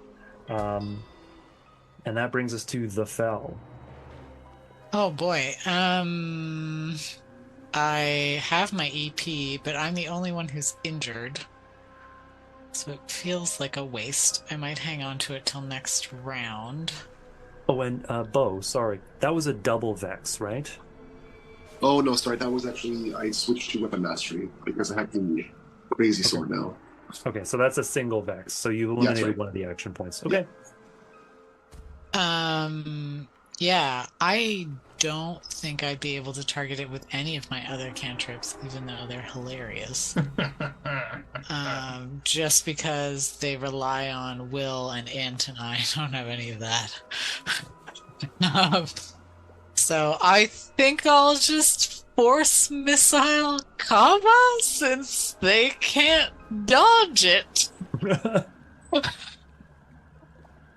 And that brings us to the Fel. Oh boy. I have my EP, but I'm the only one who's injured. So it feels like a waste. I might hang on to it till next round. Oh, and Bo, sorry. That was a double Vex, right? Oh, no, sorry. That was actually... I switched to Weapon Mastery because I have the crazy sword now. Okay, so that's a single Vex. So you eliminated one of the action points. Okay. Yeah, I don't think I'd be able to target it with any of my other cantrips, even though they're hilarious. Just because they rely on will and int, and I don't have any of that. So I think I'll just force missile Kava since they can't dodge it.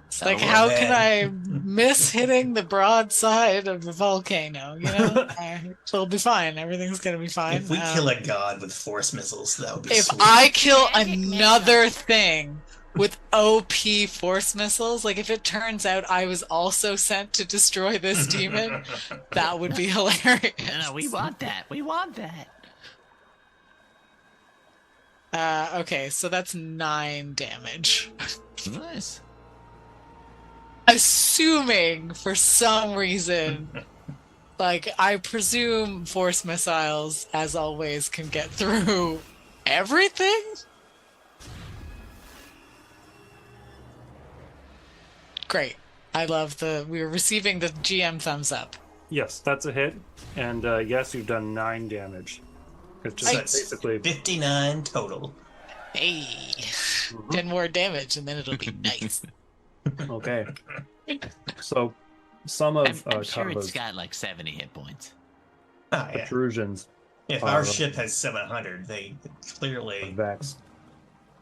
It's like, how can I miss hitting the broad side of the volcano? It'll be fine. Everything's gonna be fine. If we kill a god with force missiles, that would be If sweet. I kill another thing with OP force missiles, like if it turns out I was also sent to destroy this demon, that would be hilarious. No, we want that. We want that. Okay, so that's 9 damage. Nice. Assuming for some reason, like, I presume force missiles, as always, can get through everything? Great. I love we're receiving the GM thumbs up. Yes, that's a hit. And yes, you've done 9 damage. It's just So it's basically 59 total. Hey, 10 more damage, and then it'll be nice. okay. So some of I'm sure it's Kava's got like 70 hit points. Oh, yeah. protrusions If are our ship has 700, they clearly... vexed,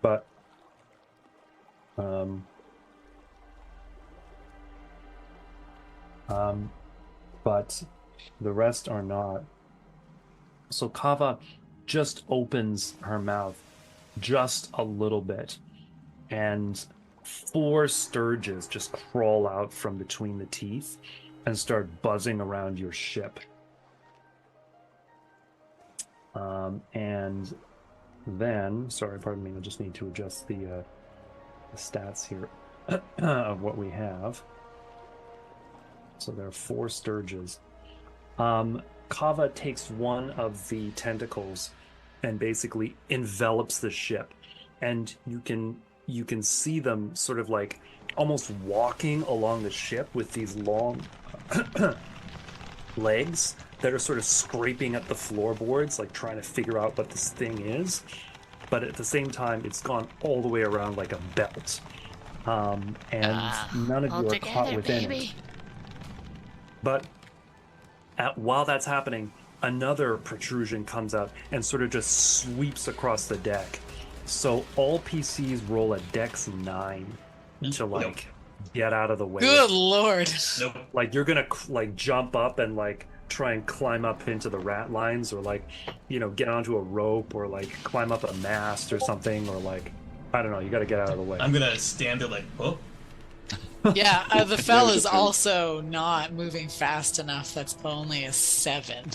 but but the rest are not. So Kava just opens her mouth just a little bit, and 4 sturges just crawl out from between the teeth and start buzzing around your ship. And then, sorry, pardon me, I just need to adjust the stats here of what we have. So there are 4 sturges. Kava takes one of the tentacles and basically envelops the ship, and you can see them sort of like almost walking along the ship with these long legs that are sort of scraping at the floorboards, like trying to figure out what this thing is. But at the same time, it's gone all the way around like a belt. And none of you are caught within it. But while that's happening, another protrusion comes out and sort of just sweeps across the deck. So all PCs roll a Dex 9 to like get out of the way. Good lord. Nope. Like you're gonna like jump up and like try and climb up into the rat lines, or like, you know, get onto a rope, or like climb up a mast or something, or like, I don't know, you gotta get out of the way. I'm gonna stand there like, oh. Yeah, the fella's also not moving fast enough. That's only a 7.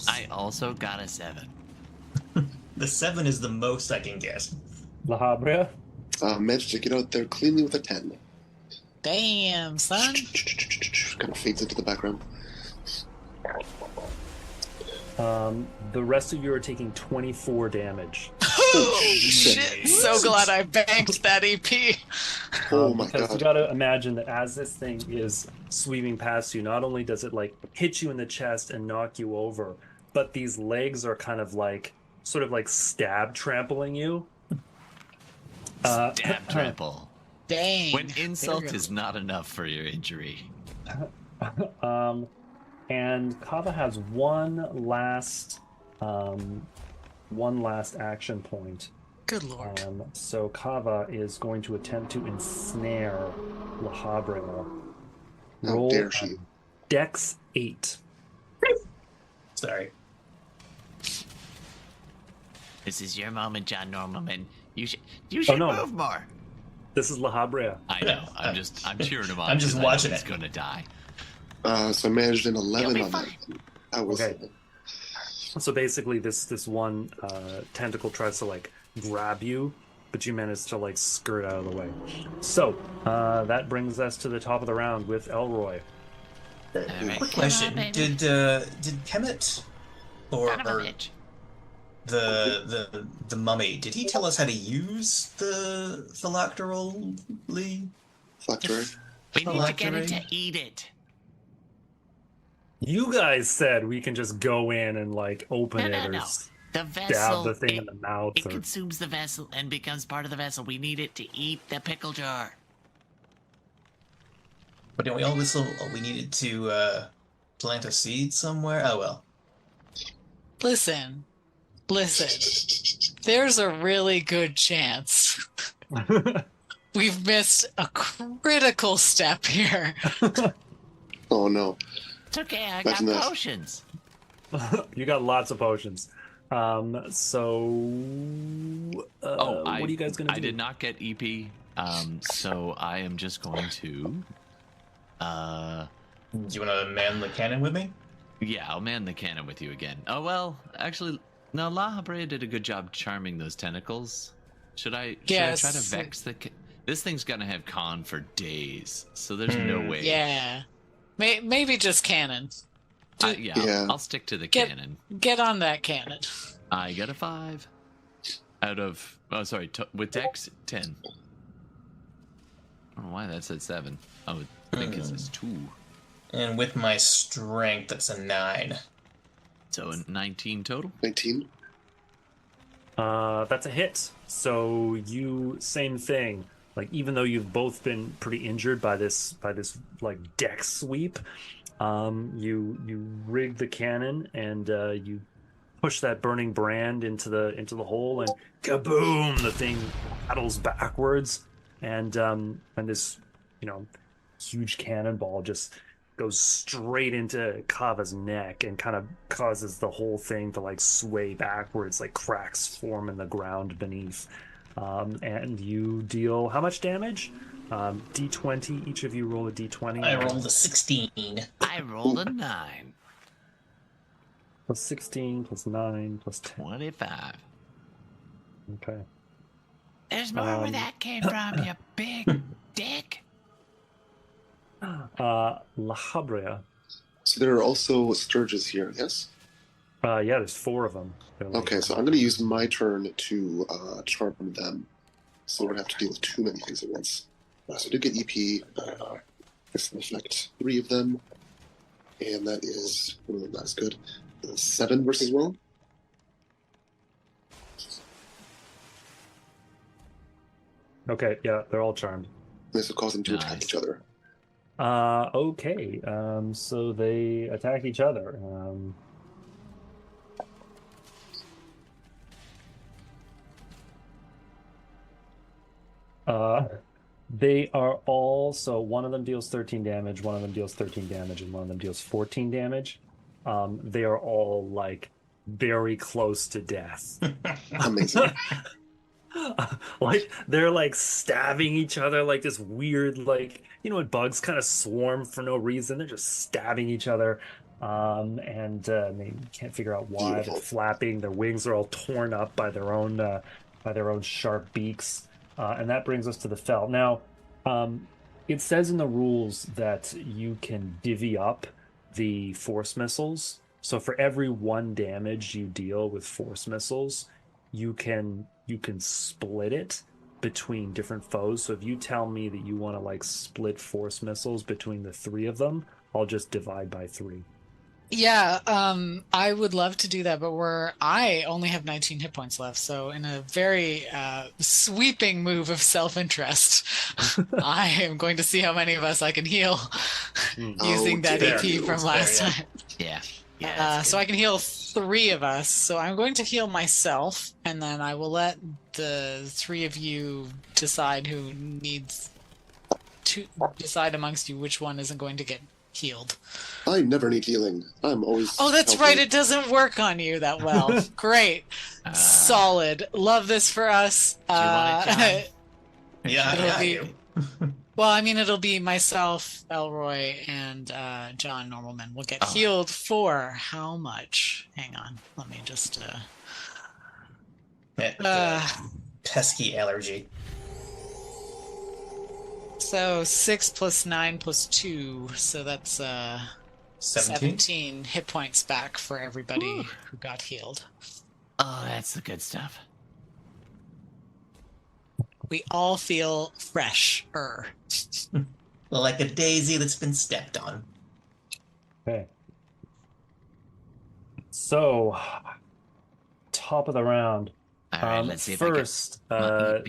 I also got a 7. The 7 is the most I can get. La Habrea? Managed to get out there cleanly with a 10. Damn, son. Kind of fades into the background. The rest of you are taking 24 damage. Oh, shit. So glad I banked that EP. Oh my Because god. you gotta imagine that as this thing is sweeping past you, not only does it like hit you in the chest and knock you over, but these legs are kind of like, sort of like stab trampling you. Stab trample. Dang. When insult is not enough for your injury. And Kava has one last action point. Good lord. So Kava is going to attempt to ensnare La Habrea. How Roll dare she? Dex 8. Sorry. This is your moment, John Normalman. You should no. move more. This is La Habrea. I know. I'm cheering him on. I'm just 'cause I know watching he's it. gonna die. So I managed an 11 You'll on be that. fine. I was Okay. So basically, this one tentacle tries to like grab you, but you manage to like skirt out of the way. So that brings us to the top of the round with Elroy. All right, Quick come question: on, baby. Did Kemet or Son of a bitch. the mummy? Did he tell us how to use the phylacteral? Factory. We need to get it to Phylactery? eat it. You guys said we can just go in and like open No, it or no. The stab vessel. the thing in the mouth. It Or... consumes the vessel and becomes part of the vessel. We need it to eat the pickle jar. But don't we also we needed to plant a seed somewhere? Oh well. Listen. There's a really good chance we've missed a critical step here. Oh no. It's okay. I That's got enough. potions. You got lots of potions. So what are you guys gonna do? I did not get EP, so I am just going to. Do you want to man the cannon with me? Yeah, I'll man the cannon with you again. Oh well, actually, Now, La Habrea did a good job charming those tentacles. Should I Yes. try to vex the... This thing's gonna have con for days, so there's no way. Yeah. Maybe just cannon. Yeah. I'll stick to the cannon. Get on that cannon. I got a 5 out of... Oh, sorry. With Dex, 10. I don't know why that said 7. I would think it says 2. And with my strength, that's a 9. So a 19 total? 19. That's a hit. So you, same thing. Like, even though you've both been pretty injured by this like dex sweep, you rig the cannon and you push that burning brand into the hole, and kaboom! The thing rattles backwards, and this huge cannonball just goes straight into Kava's neck and kind of causes the whole thing to like sway backwards, like cracks form in the ground beneath. And you deal how much damage? D20. Each of you roll a D20. I rolled a 16. I rolled a 9. Plus 16, plus 9, plus 10. 25. Okay. There's more where that came from, you big dick. La Habrea. So there are also sturges here, yes? Yeah, there's 4 of them. Okay, so I'm going to use my turn to charm them, so I don't have to deal with too many things at once. So I do get EP. This will affect 3 of them, and that is not as good. 7 versus will. Okay, yeah, they're all charmed. This will cause them to attack each other. Okay. So they attack each other. They are all, so one of them deals 13 damage, one of them deals 13 damage, and one of them deals 14 damage. They are all like very close to death. Amazing. Like they're like stabbing each other like this weird, like, when bugs kind of swarm for no reason. They're just stabbing each other. And they can't figure out why. Beautiful. They're flapping. Their wings are all torn up by their own sharp beaks. And that brings us to the fell. Now, it says in the rules that you can divvy up the force missiles. So for every 1 damage you deal with force missiles, you can split it between different foes. So if you tell me that you want to like split force missiles between the 3 of them, I'll just divide by 3. Yeah, I would love to do that, but I only have 19 hit points left, so in a very sweeping move of self-interest, I am going to see how many of us I can heal using that EP from last time. Yeah. So I can heal 3 of us, so I'm going to heal myself, and then I will let the 3 of you decide who needs to decide amongst you which one isn't going to get healed. I never need healing. I'm always... Oh, that's healthy. right. It doesn't work on you that well. Great. Solid. Love this for us. Do you want it, John? Yeah, I do. Well, I mean, it'll be myself, Elroy, and John Normalman. We'll get healed for how much? Hang on. Let me just... pesky allergy. So 6 plus 9 plus 2. So that's 17 hit points back for everybody who got healed. Oh, that's the good stuff. We all feel fresher. Like a daisy that's been stepped on. Okay. So, top of the round. All right, let's see if first, I can...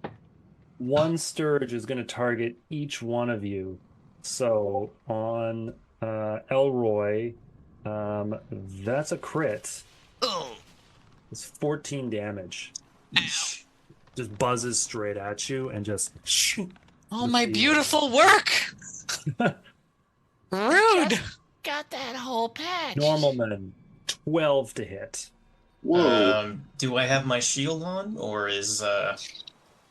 EP. one Sturge is going to target each one of you. So on Elroy, that's a crit. Oh. It's 14 damage. Just buzzes straight at you and just... Oh, my beautiful work! Rude! Got that whole patch. Normalman, 12 to hit. Whoa. Do I have my shield on, or is...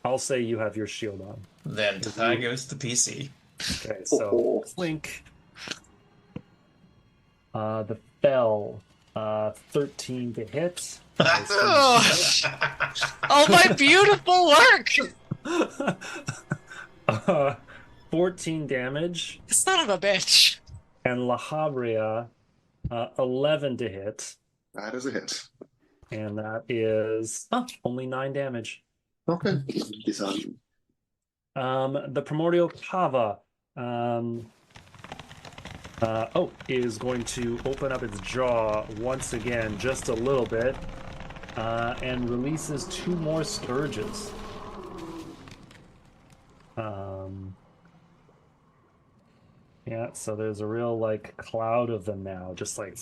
I'll say you have your shield on. Then tie goes to PC. Okay, so Clink. The fell 13 to hit. Oh, my beautiful work! 14 damage. Son of a bitch. And La Habrea, 11 to hit. That is a hit. And that is only 9 damage. Okay. He's on. The Primordial Kava is going to open up its jaw once again, just a little bit, and releases 2 more Scourges. Yeah, so there's a real like cloud of them now, just like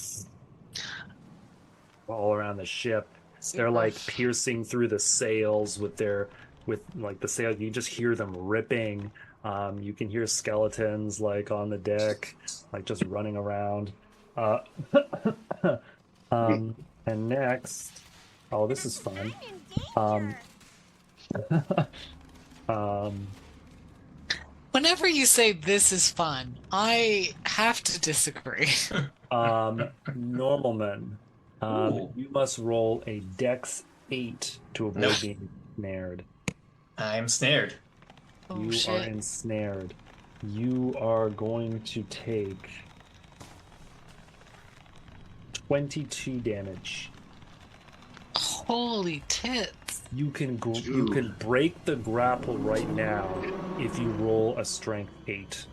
all around the ship. They're like piercing through the sails with like the sail. You just hear them ripping. You can hear skeletons like on the deck, like just running around. And next, this is fun. Whenever you say this is fun, I have to disagree. Normalman. You must roll a Dex 8 to avoid being snared. I'm snared. You are ensnared. You are going to take 22 damage. Holy tits. You can break the grapple right now if you roll a strength 8.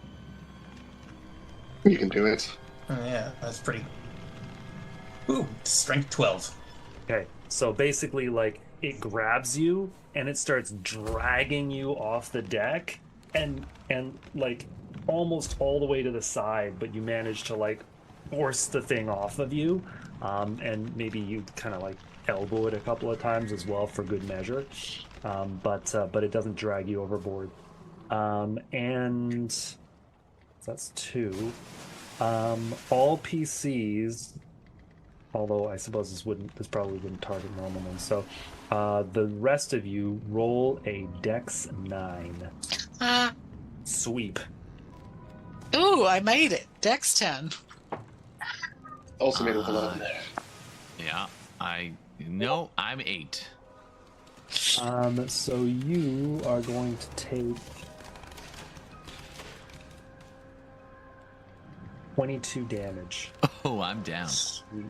You can do it. Oh, yeah, that's pretty. Ooh, strength 12. Okay, so basically, like, it grabs you and it starts dragging you off the deck and like almost all the way to the side, but you manage to like force the thing off of you, and maybe you kind of like elbow it a couple of times as well for good measure, but it doesn't drag you overboard. And that's 2. All PCs, although I suppose this probably wouldn't target normal ones. So the rest of you roll a Dex 9. Sweep. Ooh, I made it. Dex 10. Also made with 11. Yeah, I'm 8. So you are going to take 22 damage. Oh, I'm down. Sweep.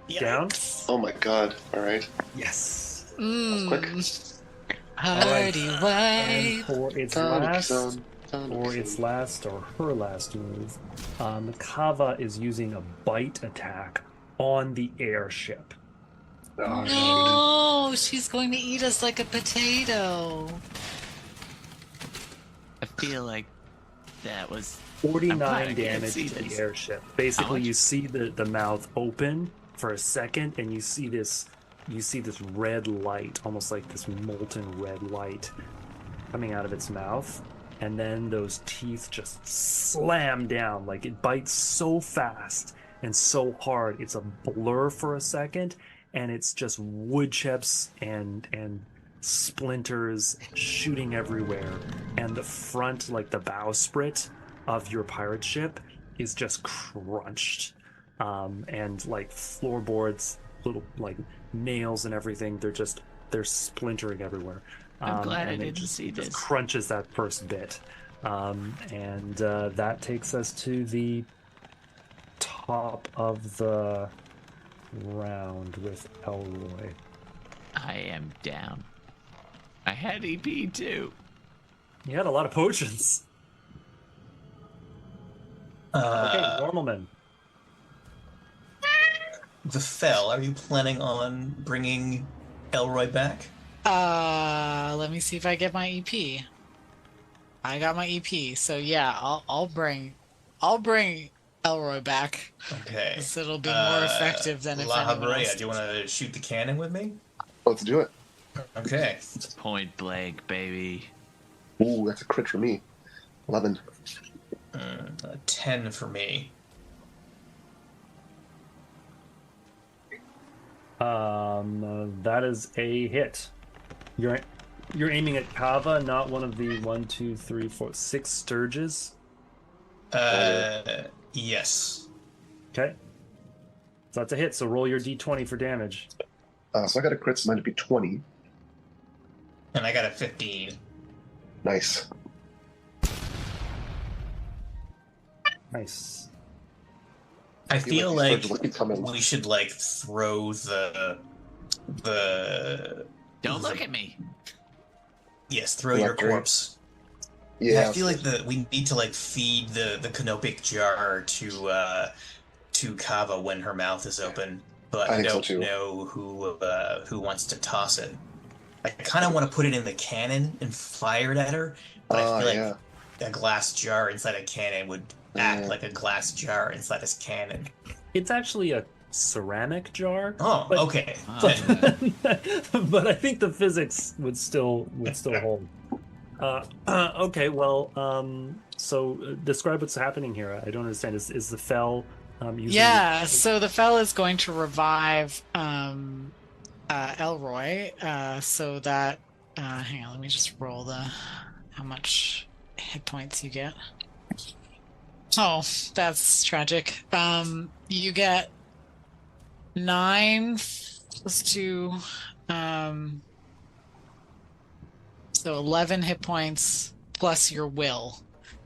Yikes. Down? Oh my god. Alright. Yes. Quick. Hardy And white. for its last or her last move, Kava is using a bite attack on the airship. No, she's going to eat us like a potato. I feel like that was 49 can't damage see to the this. airship. Basically, much? you see the mouth open for a second, and you see this red light, almost like this molten red light, coming out of its mouth, and then those teeth just slam down. Like it bites so fast and so hard, it's a blur for a second, and it's just wood chips and splinters shooting everywhere, and the front, like the bowsprit of your pirate ship, is just crunched, and like floorboards, little like nails and everything, they're splintering everywhere. I'm glad I and it didn't see just this. crunches that first bit, and that takes us to the top of the round with Elroy. I am down. I had EP too. You had a lot of potions. Okay, Normalman. The Fell, are you planning on bringing Elroy back? Let me see if I get my EP. I got my EP, so yeah, I'll bring Elroy back. Okay. So it'll be more effective than if La anyone else Habrea, do you want to shoot the cannon with me? Let's do it. Okay. Point blank, baby. Ooh, that's a crit for me. 11. A 10 for me. That is a hit. You're aiming at Kava, not one of the 1, 2, 3, 4, 6 Sturges. Yes. Okay. So that's a hit. So roll your d20 for damage. So I got a crit, so mine would be 20. And I got a 15. Nice. Nice. I feel like coming. we should like throw the Don't look at me. yes, throw your Electric. corpse. Yeah. I feel like we need to like feed the canopic jar to Kava when her mouth is open, but I I think so, don't too. know who wants to toss it. I kind of want to put it in the cannon and fire it at her, but I feel like a glass jar inside a cannon would act like a glass jar inside this cannon. It's actually a ceramic jar. Oh, but- okay. But I think the physics would still hold. Okay, well, so describe what's happening here. I don't understand. Is the fell using? Yeah, so the fella is going to revive Elroy, so that hang on, let me just roll how much hit points you get. Oh, that's tragic. You get 9 plus 2, so 11 hit points plus your will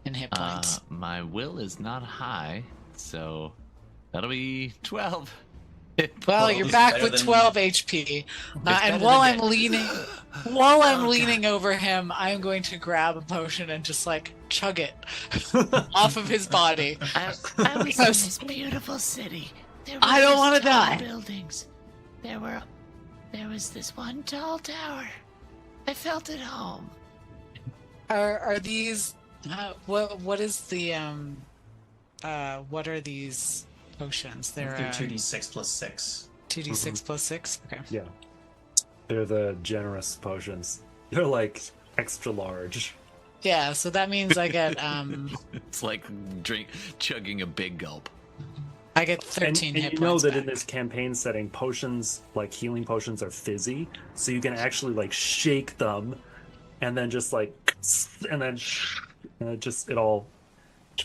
in hit points. My will is not high, so that'll be 12. Well, Well, you're it's back better with than- 12 HP. better And while than I'm that. leaning over him, I'm going to grab a potion and just like chug it off of his body. I was in this beautiful city. There were I don't these wanna tall die. Buildings. There was this one tall tower. I felt at home. Are these what is the what are these potions? They're They're 2d6 plus 6. 2d6 plus 6. Okay. Yeah, they're the generous potions. They're like extra large. Yeah, so that means I get It's like chugging a big gulp. I get 13 and hit you know points that back. in this campaign setting, potions like healing potions are fizzy, so you can actually like shake them, and then just like, and then it all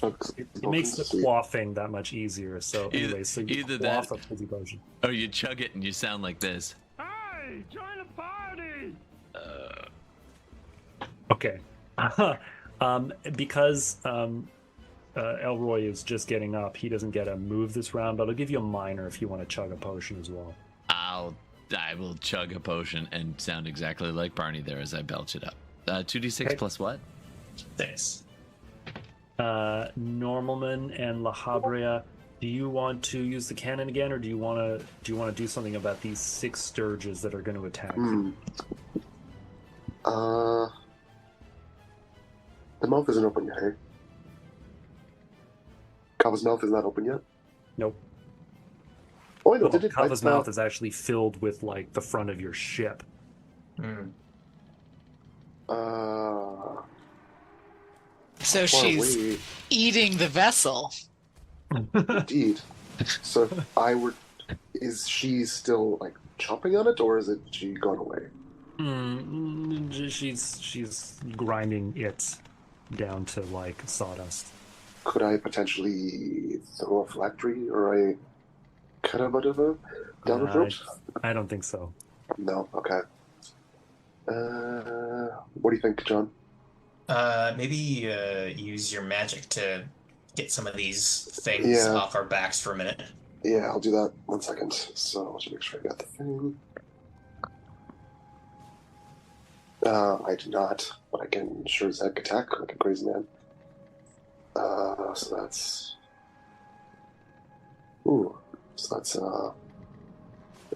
it makes the quaffing that much easier. So anyway, so you either quaff that- a fizzy potion. Or you chug it and you sound like this. Hey, join the party! Okay. Because Elroy is just getting up, he doesn't get a move this round, but I'll give you a minor if you want to chug a potion as well. I will chug a potion and sound exactly like Barney there as I belch it up. 2d6 Okay. plus what? 6. Normalman and La Habrea, do you want to use the cannon again, or do you want to do something about these 6 sturges that are going to attack? The mouth isn't open yet, hey? Kava's mouth is not open yet? Nope. Oh, I know. Well, Kava's mouth is actually filled with like the front of your ship. Hmm. So far she's away. eating the vessel. Indeed. So if I were... Is she still, like, chomping on it, or is it she gone away? She's grinding it down to like sawdust. Could I potentially throw a phylactery or a karamadava down her throat? I don't think so. No? Okay. What do you think, John? Maybe use your magic to get some of these things Yeah. off our backs for a minute. Yeah, I'll do that. 1 second. So let's make sure I got the thing. I do not, but I can sure as heck attack like a crazy man. So that's... Ooh. So that's a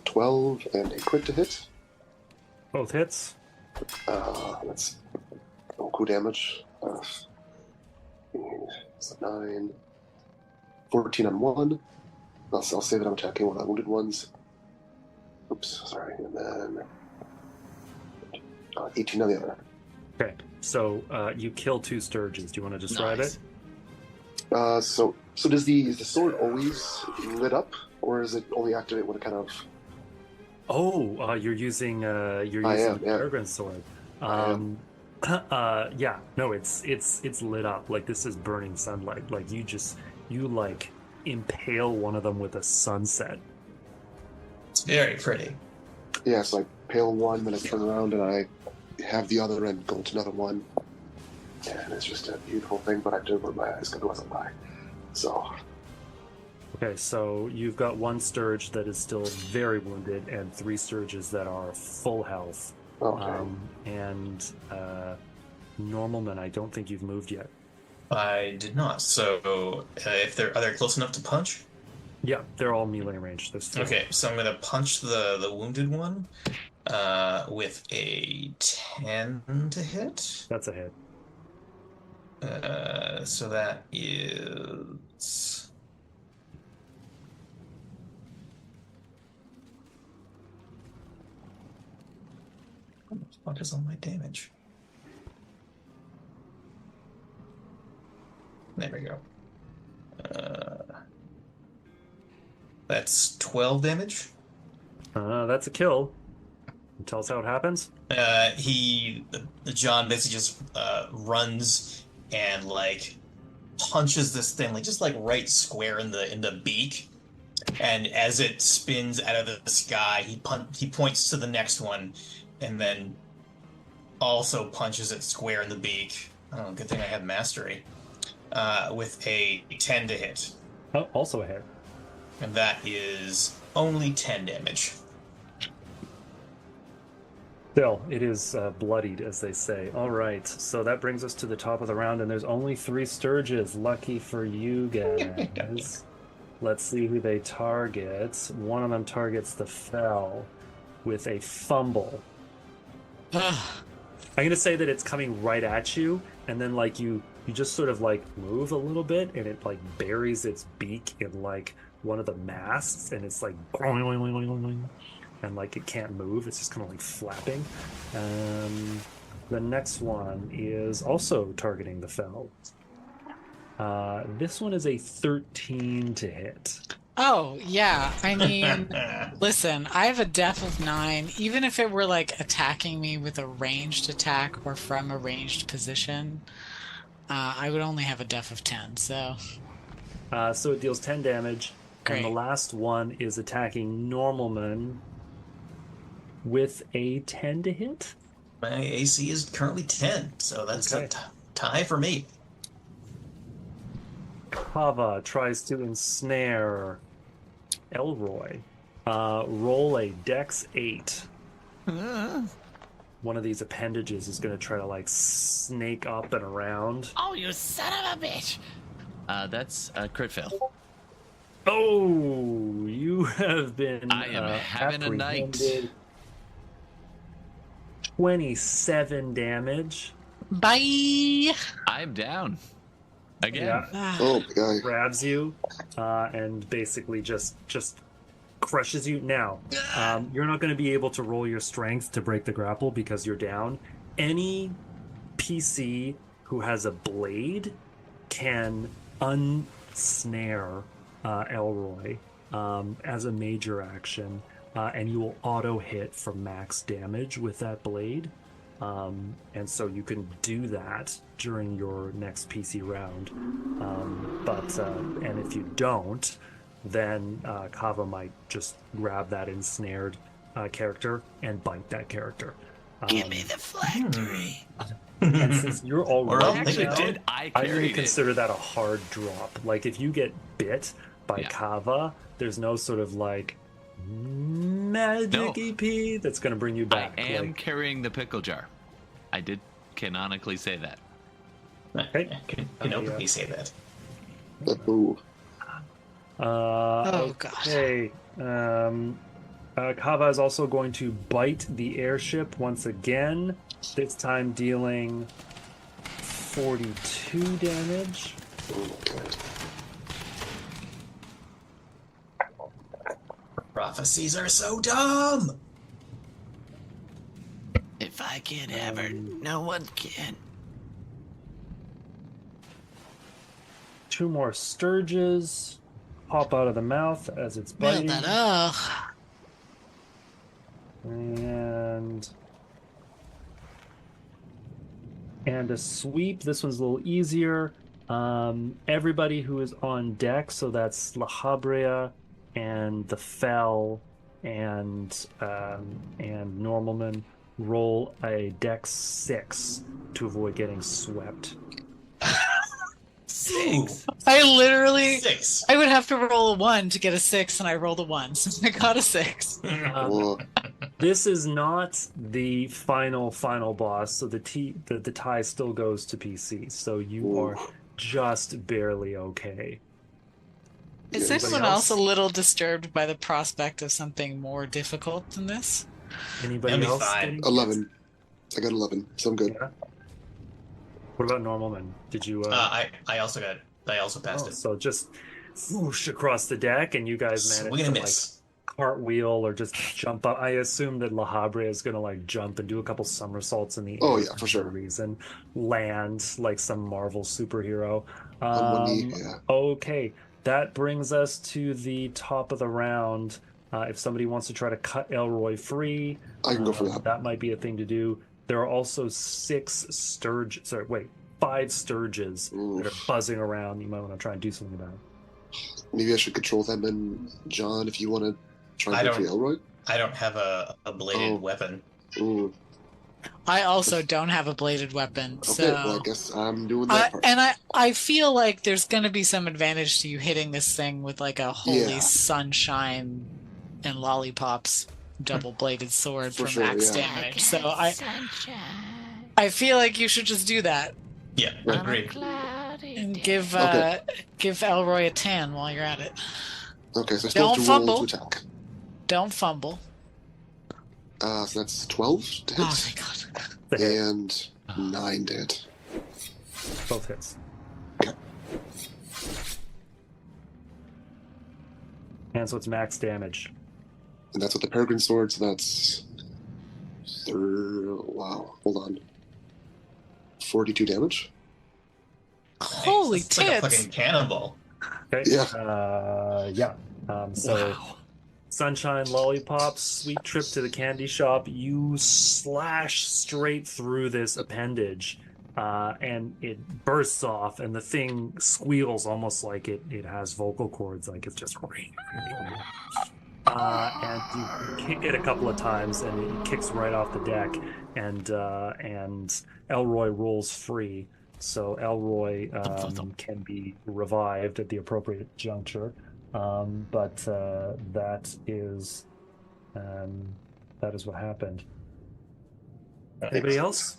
12 and a crit to hit. Both hits. That's cool damage. So 9. 14 on one. I'll say that I'm attacking one of the wounded ones. Oops, sorry. And then 18 on the other. Okay, so you kill 2 sturges. Do you want to describe Nice. So is the sword always lit up, or is it only activate when it kind of? Oh, you're using I the am, yeah. Peregrine sword. I am. Yeah, no, it's lit up. Like this is burning sunlight. Like you like impale one of them with a sunset, It's very pretty. Yeah, so I pale one, then I turn around and I have the other end go to another one. And it's just a beautiful thing, but I did rub my eyes because it wasn't mine. So, Okay, so you've got one Sturge that is still very wounded, and 3 Sturges that are full health. okay. And Normalman, I don't think you've moved yet. I did not. So, if are they close enough to punch? Yeah, they're all melee range. There's 4. Okay, so I'm gonna punch the wounded one with a 10 to hit. That's a hit. So that is what the fuck is all my damage? There we go. That's 12 damage. That's a kill. Tell us how it happens. John basically just runs and like punches this thing like just like right square in the beak, and as it spins out of the sky, he points to the next one, and then also punches it square in the beak. Oh, good thing I have mastery. With a 10 to hit. Oh, also a hit. And that is only 10 damage. Still, it is bloodied, as they say. All right, so that brings us to the top of the round, and there's only 3 Sturges. Lucky for you guys. Let's see who they target. One of them targets the Fell with a fumble. I'm going to say that it's coming right at you, and then like you just sort of like move a little bit, and it like buries its beak in like one of the masts, and it's like and like it can't move. It's just kind of like flapping. The next one is also targeting the Fell. This one is a 13 to hit. Oh, yeah. I mean, listen, I have a def of 9. Even if it were like attacking me with a ranged attack or from a ranged position, I would only have a def of 10. So it deals 10 damage. Great. And the last one is attacking Normalman with a 10 to hit. My AC is currently 10, so that's Okay. a tie for me. Kava tries to ensnare Elroy. Roll a Dex 8. One of these appendages is going to try to like snake up and around. Oh, you son of a bitch! That's a crit fail. Oh, you have been. I am having a night. apprehended. 27 damage. bye. I'm down. Again. Yeah. Oh, my guy. Grabs you and basically just crushes you. Now, you're not going to be able to roll your strength to break the grapple because you're down. Any PC who has a blade can unsnare Elroy as a major action, and you will auto hit for max damage with that blade. And so you can do that during your next PC round. And if you don't, then Kava might just grab that ensnared character and bite that character. Give me the factory. And since you're already Actually, down, did I I'm going carried to it? consider that a hard drop. Like if you get bit by Yeah. Kava, there's no sort of like magic EP that's going to bring you I back. am Like, carrying the pickle jar. I did canonically say that. Okay. Can openly say that. Ooh. Oh, God. Okay. Kava is also going to bite the airship once again, this time dealing 42 damage. Oh, my God. Prophecies are so dumb! If I can't have her, no one can. 2 more Sturges pop out of the mouth as it's Well, biting. that up. And a sweep. This one's a little easier. Everybody who is on deck, so that's La Habrea and the Fell and Normalman roll a Dex 6 to avoid getting swept. 6. I literally 6. I would have to roll a 1 to get a 6, and I rolled a 1, so I got a 6. Whoa. This is not the final boss, so the tie still goes to PC. So you are just barely okay. Is Anybody anyone else a else? little disturbed by the prospect of something more difficult than this? Anybody That'll be else? fine. getting- 11. I got 11, so I'm good. Yeah. What about Normalman? Did you? I also passed it. So just whoosh across the deck, and you guys managed Swing and to a miss. cartwheel or just jump up. I assume that La Habra is going to like jump and do a couple somersaults in the air. Oh, yeah, for sure. No reason. Land like some Marvel superhero. On one knee, yeah. Okay, that brings us to the top of the round. If somebody wants to try to cut Elroy free, I can go for that. That might be a thing to do. There are also 5 Sturges that are buzzing around. You might want to try and do something about it. Maybe I should control them, and John, if you want to try I and go for don't- Elroy. I don't have a bladed weapon. Ooh. I also don't have a bladed weapon, Okay, so well, I guess I'm doing that part. I feel like there's going to be some advantage to you hitting this thing with like a holy Yeah. sunshine and lollipops double bladed sword For for sure, max yeah. damage. So I feel like you should just do that Yeah, Right. agreed. and give Okay. give Elroy a 10 while you're at it. Okay, so I still have Don't to roll fumble. to attack. Don't fumble. So that's 12 to Oh hit, my god. The hit. and 9 to hit. Both hits. Okay. And so it's max damage. And that's with the Peregrine Sword, so that's... Wow, hold on. 42 damage? Holy It's like a tits. fucking cannonball. Okay. Yeah. Yeah. So sunshine, lollipops, sweet trip to the candy shop. You slash straight through this appendage, and it bursts off, and the thing squeals almost like it has vocal cords, like it's just. And you kick it a couple of times, and it kicks right off the deck, and Elroy rolls free. So Elroy can be revived at the appropriate juncture, but that is what happened. Anybody else?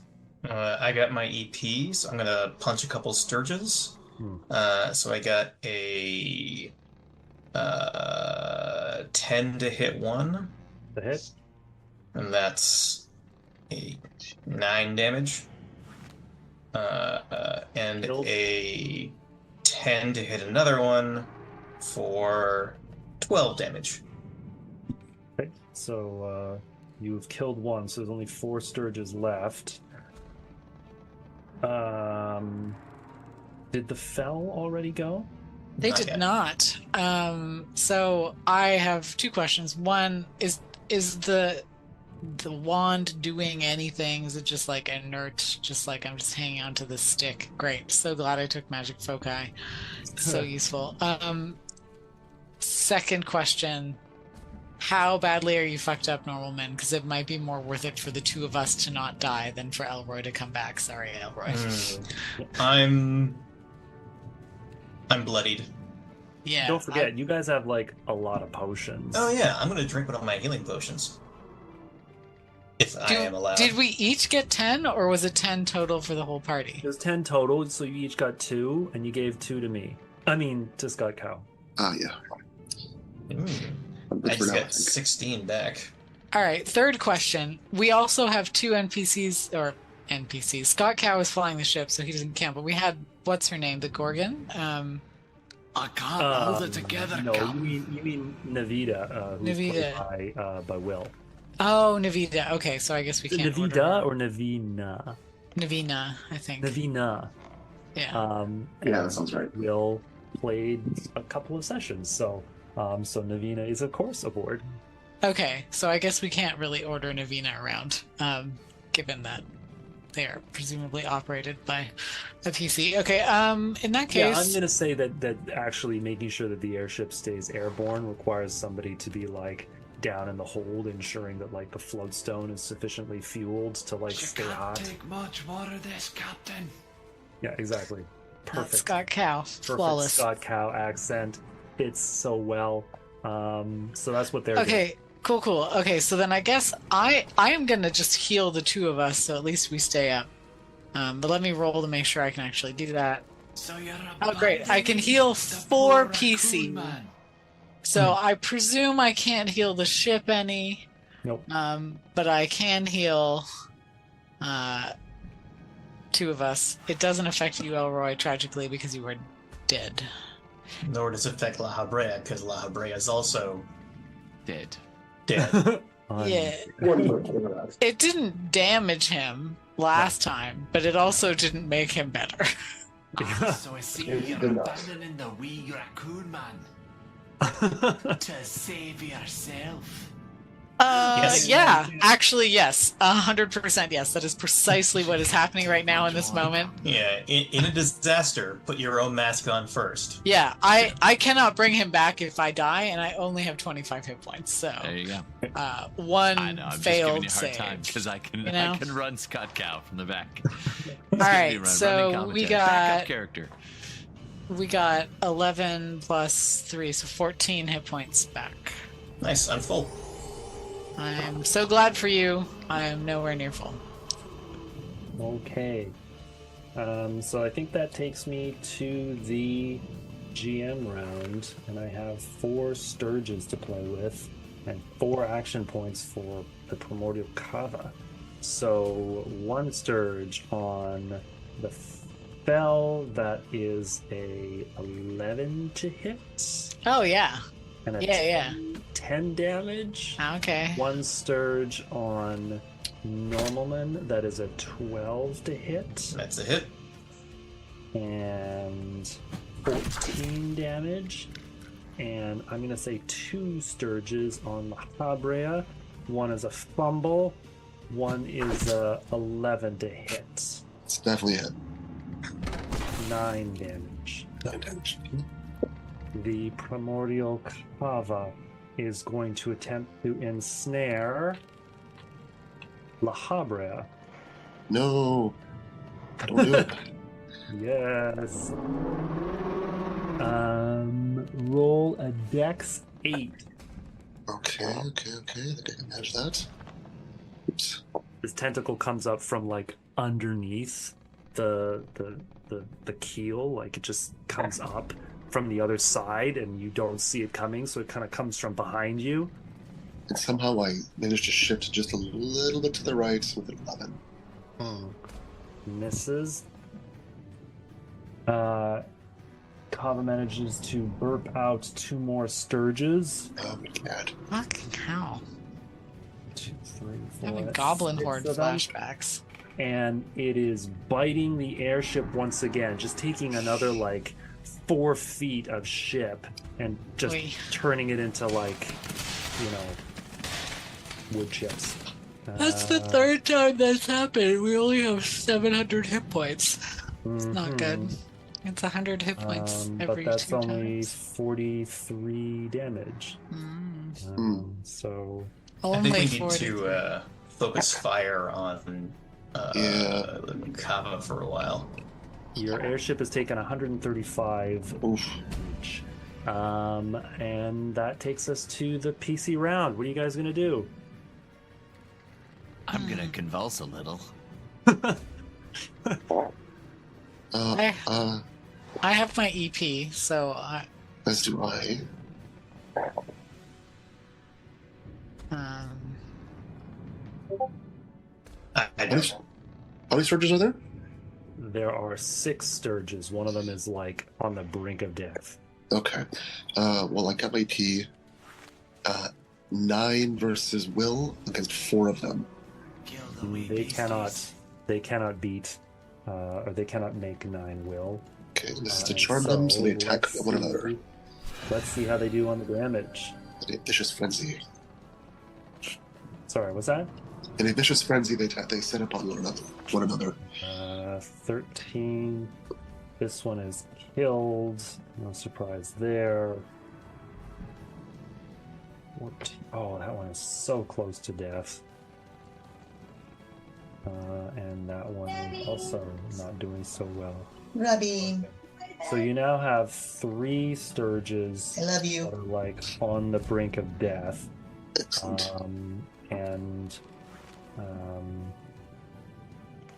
I got my EP, so I'm gonna punch a couple Sturges. So I got a 10 to hit 1, The hit. and that's a 9 damage. And Killed. a 10 to hit another one for 12 damage. Okay, so you've killed one, so there's only 4 Sturges left. Did the Fell already go? They Not did yet. not. So I have 2 questions. One is the wand doing anything? Is it just like inert? Just like I'm just hanging onto the stick? Great. So glad I took magic foci. So useful. Second question. How badly are you fucked up, Normalman? Because it might be more worth it for the 2 of us to not die than for Elroy to come back. Sorry, Elroy. I'm bloodied. Yeah. Don't forget, you guys have like a lot of potions. Oh yeah, I'm gonna drink one of my healing potions. If I am allowed. Did we each get 10, or was it 10 total for the whole party? There's 10 total, so you each got 2, and you gave 2 to me. I mean, to Scott Cow. Yeah. Ooh, I'm good I for just now, I got think. 16 back. All right, third question. We also have 2 NPCs, or NPCs. Scott Cow is flying the ship, so he doesn't count, but we had, what's her name, the Gorgon? I can't hold it together. No, Cal. you mean Navita, who's Navita. played by Will. Oh, Navita. Okay, so I guess we can't order Navita her. or Navina? Navina, I think. Navina. Yeah. Yeah, that sounds right. Will played a couple of sessions, so Navina is of course aboard. Okay, so I guess we can't really order Navina around, given that they are presumably operated by a PC. Okay, in that case... Yeah, I'm gonna say that actually making sure that the airship stays airborne requires somebody to be like down in the hold, ensuring that like the floatstone is sufficiently fueled to like stay hot. Take much water, this captain. Yeah, exactly. Perfect. Scott Cow. Perfect Flawless. Scott Cow accent. Fits so well. So that's what they're Okay, cool. Okay, so then I guess I am gonna just heal the two of us, so at least we stay up. But let me roll to make sure I can actually do that. So you're Oh, great! I can heal 4 PC. So I presume I can't heal the ship any. Nope. But I can heal 2 of us. It doesn't affect you, Elroy, tragically, because you are dead. Nor does it affect La Habrea, because La Habrea is also Dead. dead. Yeah. It didn't damage him last time, but it also didn't make him better. So I see you're abandoning the wee raccoon man to save yourself. Yes. Yeah, actually, yes, 100%. Yes, that is precisely what is happening right now in this moment. Yeah, in a disaster, put your own mask on first. Yeah, I cannot bring him back if I die, and I only have 25 hit points. So There you go. One I know. I'm just giving failed you a hard save. time because I can you know? I can run Scott Cow from the back. All right, Running so commentary. we Backup got character. 11 plus 3, so 14 hit points back. Nice, I'm full. I'm so glad for you. I am nowhere near full. Okay. So I think that takes me to the GM round, and I have 4 Sturges to play with, and 4 action points for the Primordial Kava. So 1 Sturge on the spell that is a 11 to hit, Oh yeah, and a yeah. 10 damage. Okay. 1 Sturge on Normalman, that is a 12 to hit, That's a hit. and 14 damage. And I'm going to say 2 Sturges on La Habrea. 1 is a fumble, 1 is a 11 to hit. It's definitely a hit. 9 damage. 9 damage. The Primordial Kava is going to attempt to ensnare La Habrea. No. Don't do it. Yes. Roll a Dex 8. Okay. I think I can manage that. Oops. This tentacle comes up from like underneath the keel, like it just comes up from the other side, and you don't see it coming, so it kind of comes from behind you. And somehow I managed to shift just a little bit to the right with an 11. Misses. Kava manages to burp out 2 more Sturges. Oh my god. Fucking hell. 2, 3, 4. Having that's Goblin 6 Horde of them. flashbacks. And it is biting the airship once again, just taking another like 4 feet of ship and just Oy. turning it into like, wood chips. That's the 3rd time that's happened. We only have 700 hit points. It's not good. It's 100 hit points every But that's 2 only times. 43 damage. So I Only think we need 40. to focus fire on Kava for a while. your airship has taken 135 Oof. each. And that takes us to the PC round. What are you guys going to do? I'm gonna convulse a little. I have my EP, so As do I. I How don't. many Sturges are there? There are 6 Sturges. One of them is like on the brink of death. Okay. Well, I got my T. 9 versus Will against 4 of them. Kill the wee They beasties. cannot beat, or they cannot make 9 will. Okay, this is to charm them, so they attack let's one see- another. Let's see how they do on the damage. In a vicious frenzy. Sorry, what's that? In a vicious frenzy, they set upon one another. 13. This one is killed. No surprise there. 14. Oh, that one is so close to death. And that one is also not doing so well. Rubbing. So you now have 3 Sturges I love you. that are like on the brink of death. Excellent. And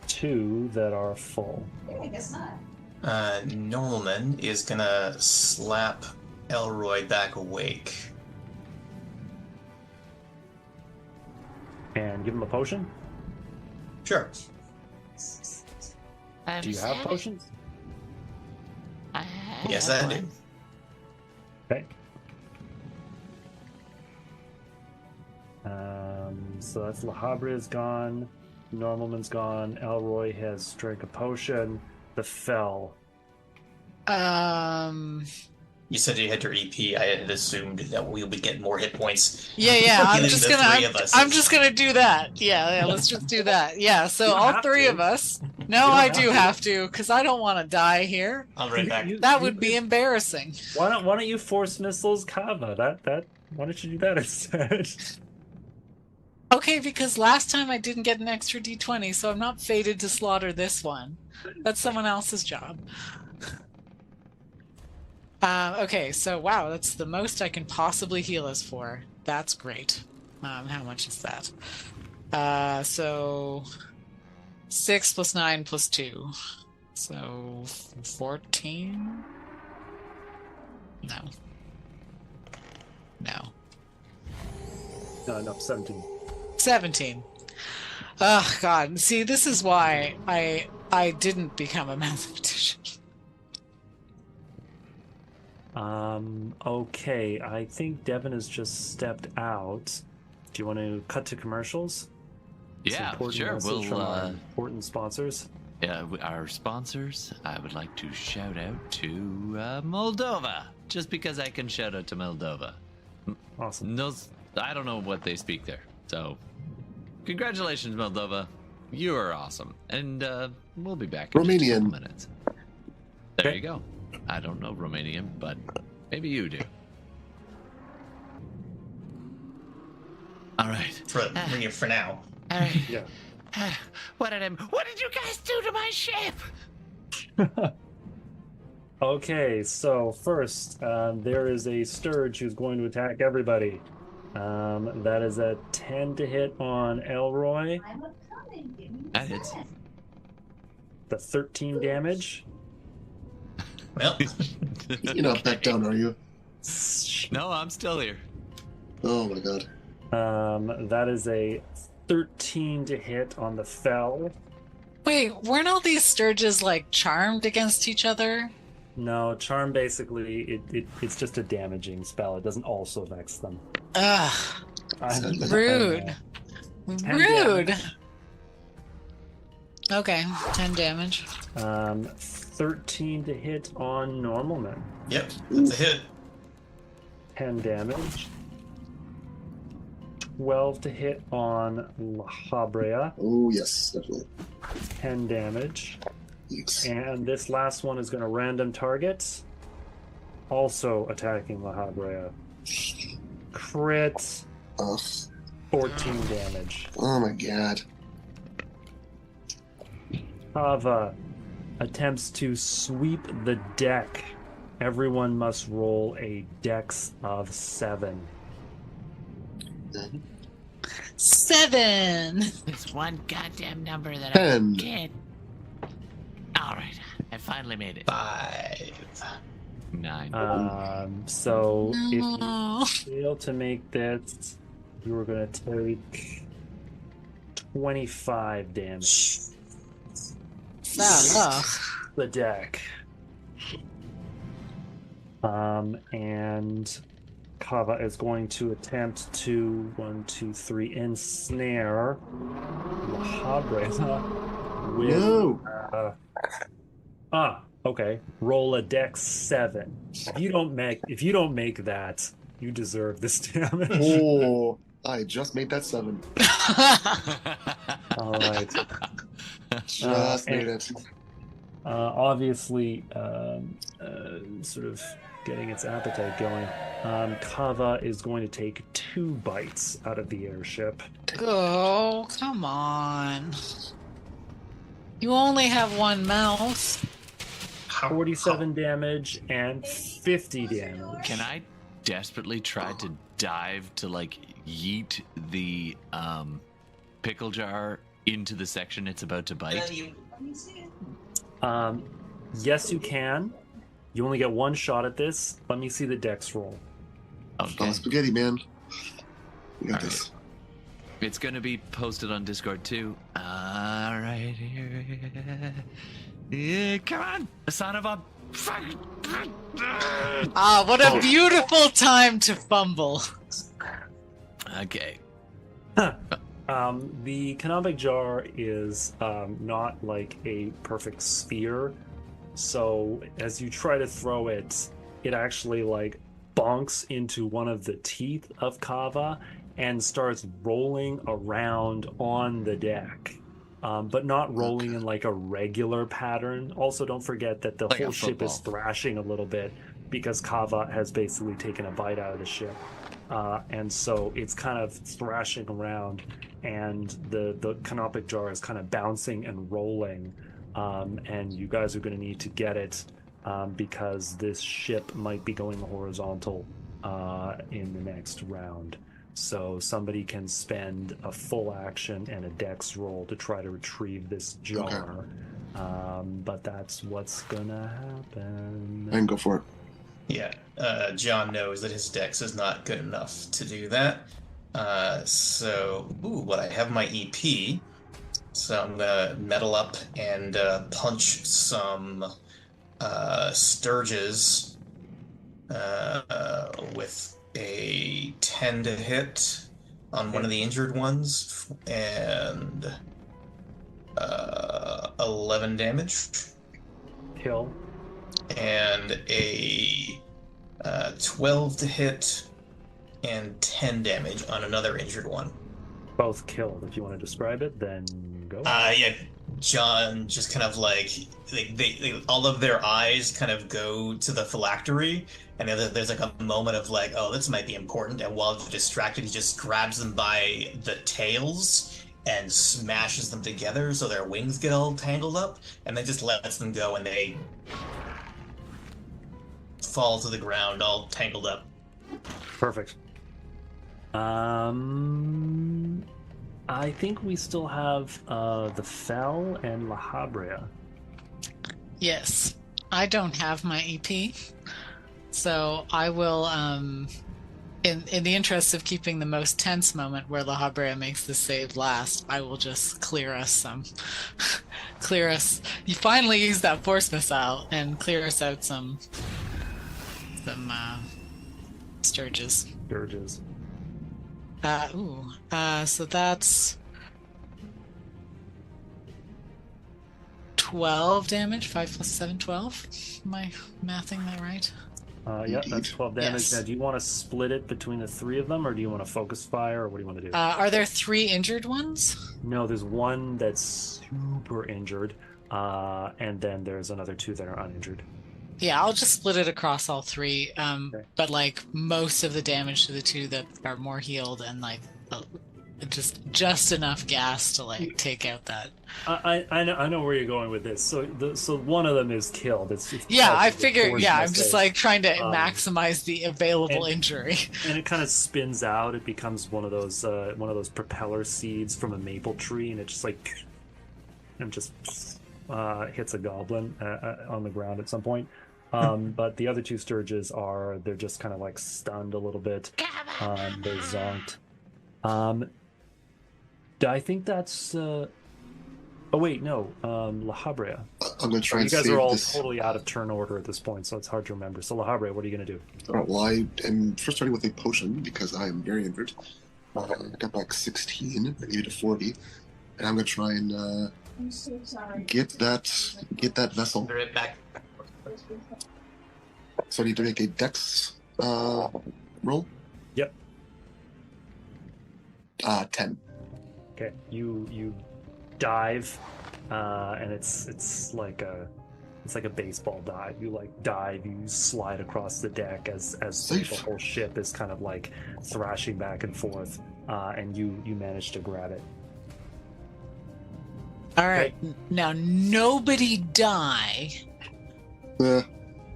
2 that are full. I guess not. Norman is gonna slap Elroy back awake. And give him a potion? Sure. Do you have potions? Yes, I do. Okay. So that's La Habre's gone, Normalman's gone, Elroy has drank a potion, the Fell. You said you had your EP. I had assumed that we would get more hit points. Yeah. I'm Killing just the gonna. 3 of us. I'm just gonna do that. Yeah. Let's just do that. Yeah. So don't all have 3 to. of us. You No, don't I have do to. have to, because I don't want to die here. I'll be right back. That would be embarrassing. Why don't you force missiles Kava? Why don't you do that instead? Okay, because last time I didn't get an extra D20, so I'm not fated to slaughter this one. That's someone else's job. Okay, so wow, that's the most I can possibly heal us for. That's great. How much is that? So 6 plus 9 plus 2. So 14? No. No, 17. 17. Oh God. See, this is why I didn't become a mathematician. Okay, I think Devin has just stepped out. Do you want to cut to commercials? It's Yeah, important sure. message from our We'll, important sponsors. our sponsors, I would like to shout out to Moldova, just because I can shout out to Moldova. Awesome. I don't know what they speak there, so congratulations, Moldova. You are awesome, and we'll be back in just a couple Romanian. minutes. There you go. I don't know Romanian, but maybe you do. All right. For now. All right. Yeah. What did you guys do to my ship? Okay, so first, there is a Sturge who's going to attack everybody. That is a 10 to hit on Elroy. I'm a coming. Give me That hits. The 13 damage. Well, You're not back down, are you? No, I'm still here. Oh my god. That is a 13 to hit on the Fell. Wait, weren't all these Sturges like charmed against each other? No, Charm basically, it's just a damaging spell. It doesn't also vex them. Ugh, rude. 10 Rude. damage. Okay, 10 damage. 13 to hit on Normalman. yep, that's a hit. 10 damage. 12 to hit on La Habrea. Oh yes, definitely. 10 damage. Yes. And this last one is going to random target. Also attacking La Habrea. Crit. Ugh. 14 damage. Oh my god. Hava attempts to sweep the deck. Everyone must roll a dex of 7. 7. This one goddamn number that I 10. can't. All right, I finally made it. 5. 9. So if you No. fail to make this, you are going to take 25 damage. Ugh. The deck. And Kava is going to attempt to 1, 2, 3 ensnare La Habreza with okay. Roll a dex 7. If you don't make that, you deserve this damage. Oh, I just made that 7. All right. Just made and- it. Obviously, sort of getting its appetite going. Kava is going to take 2 bites out of the airship. Oh, come on. You only have one mouth. 47 damage and 50 damage. Can I desperately try to dive to like yeet the pickle jar into the section it's about to bite? Yes, you can. You only get 1 shot at this. Let me see the dex roll. Okay. Spaghetti, man. We got All this. It's going to be posted on Discord too. Right here. Yeah, come on, son of a. Ah, what a beautiful time to fumble. Okay. The canopic jar is not like a perfect sphere, so as you try to throw it, it actually like bonks into one of the teeth of Kava and starts rolling around on the deck. But not rolling in like a regular pattern. Also, don't forget that the Like a whole ship is football. thrashing a little bit because Kava has basically taken a bite out of the ship. And so it's kind of thrashing around, and the canopic jar is kind of bouncing and rolling. And you guys are going to need to get it because this ship might be going horizontal in the next round. So somebody can spend a full action and a dex roll to try to retrieve this jar. But that's what's gonna happen. I can go for it. Yeah, John knows that his dex is not good enough to do that. But I have my EP, so I'm gonna metal up and punch some Sturges with a 10 to hit on one of the injured ones, and 11 damage. Kill. And a 12 to hit and 10 damage on another injured one. Both killed. If you want to describe it, then go. Yeah, John just kind of like they all of their eyes kind of go to the phylactery, and there's like a moment of like, oh, this might be important. And while they're distracted, he just grabs them by the tails and smashes them together so their wings get all tangled up, and then just lets them go, and they fall to the ground all tangled up. Perfect. I think we still have the Fel and La Habrea. Yes, I don't have my EP, so I will, in the interest of keeping the most tense moment where La Habrea makes the save last, I will just clear us some. You finally use that force missile and clear us out some Sturges. Sturges. So that's 12 damage. 5 plus 7, 12. Am I mathing that right? Yeah, that's 12 damage. Yes. Now, do you want to split it between the 3 of them, or do you want to focus fire, or what do you want to do? Are there 3 injured ones? No, there's one that's super injured, and then there's another 2 that are uninjured. Yeah, I'll just split it across all 3. Okay. But like most of the damage to the 2 that are more healed, and like just enough gas to like take out that. I know where you're going with this. So one of them is killed. It's Yeah, I the figure. force Yeah, I'm message. just like trying to maximize the available and- injury. And it kind of spins out. It becomes one of those propeller seeds from a maple tree, and it just like and just hits a goblin on the ground at some point. But the other 2 Sturges they're just kind of like stunned a little bit. They're zonked. I think that's. Oh wait, no. La Habrea. I'm going to try You and guys save are all this. totally out of turn order at this point, so it's hard to remember. So La Habrea, what are you going to do? All right, well, I am first starting with a potion because I am very injured. I got back 16, I needed a 40, and I'm going to try and I'm so sorry. get that vessel. Be right back. So I need to make a dex roll. Yep. 10. Okay, you dive, and it's like it's like a baseball dive. You like dive, you slide across the deck as Safe. the whole ship is kind of like thrashing back and forth, and you manage to grab it. All right, now nobody die.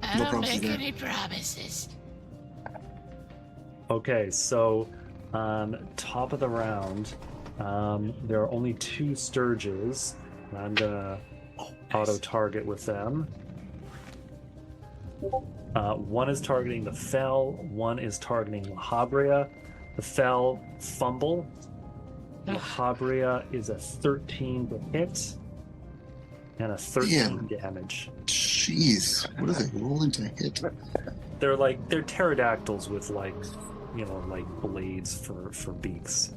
I I don't promises make there. any promises. Okay, so top of the round, there are only 2 Sturges. And I'm gonna auto target with them. One is targeting the Fell, one is targeting La Habrea. The Fell fumble. La Habrea is a 13 to hit and a 13 damage. Jeez, what are they rolling to hit? They're pterodactyls with like blades for beaks.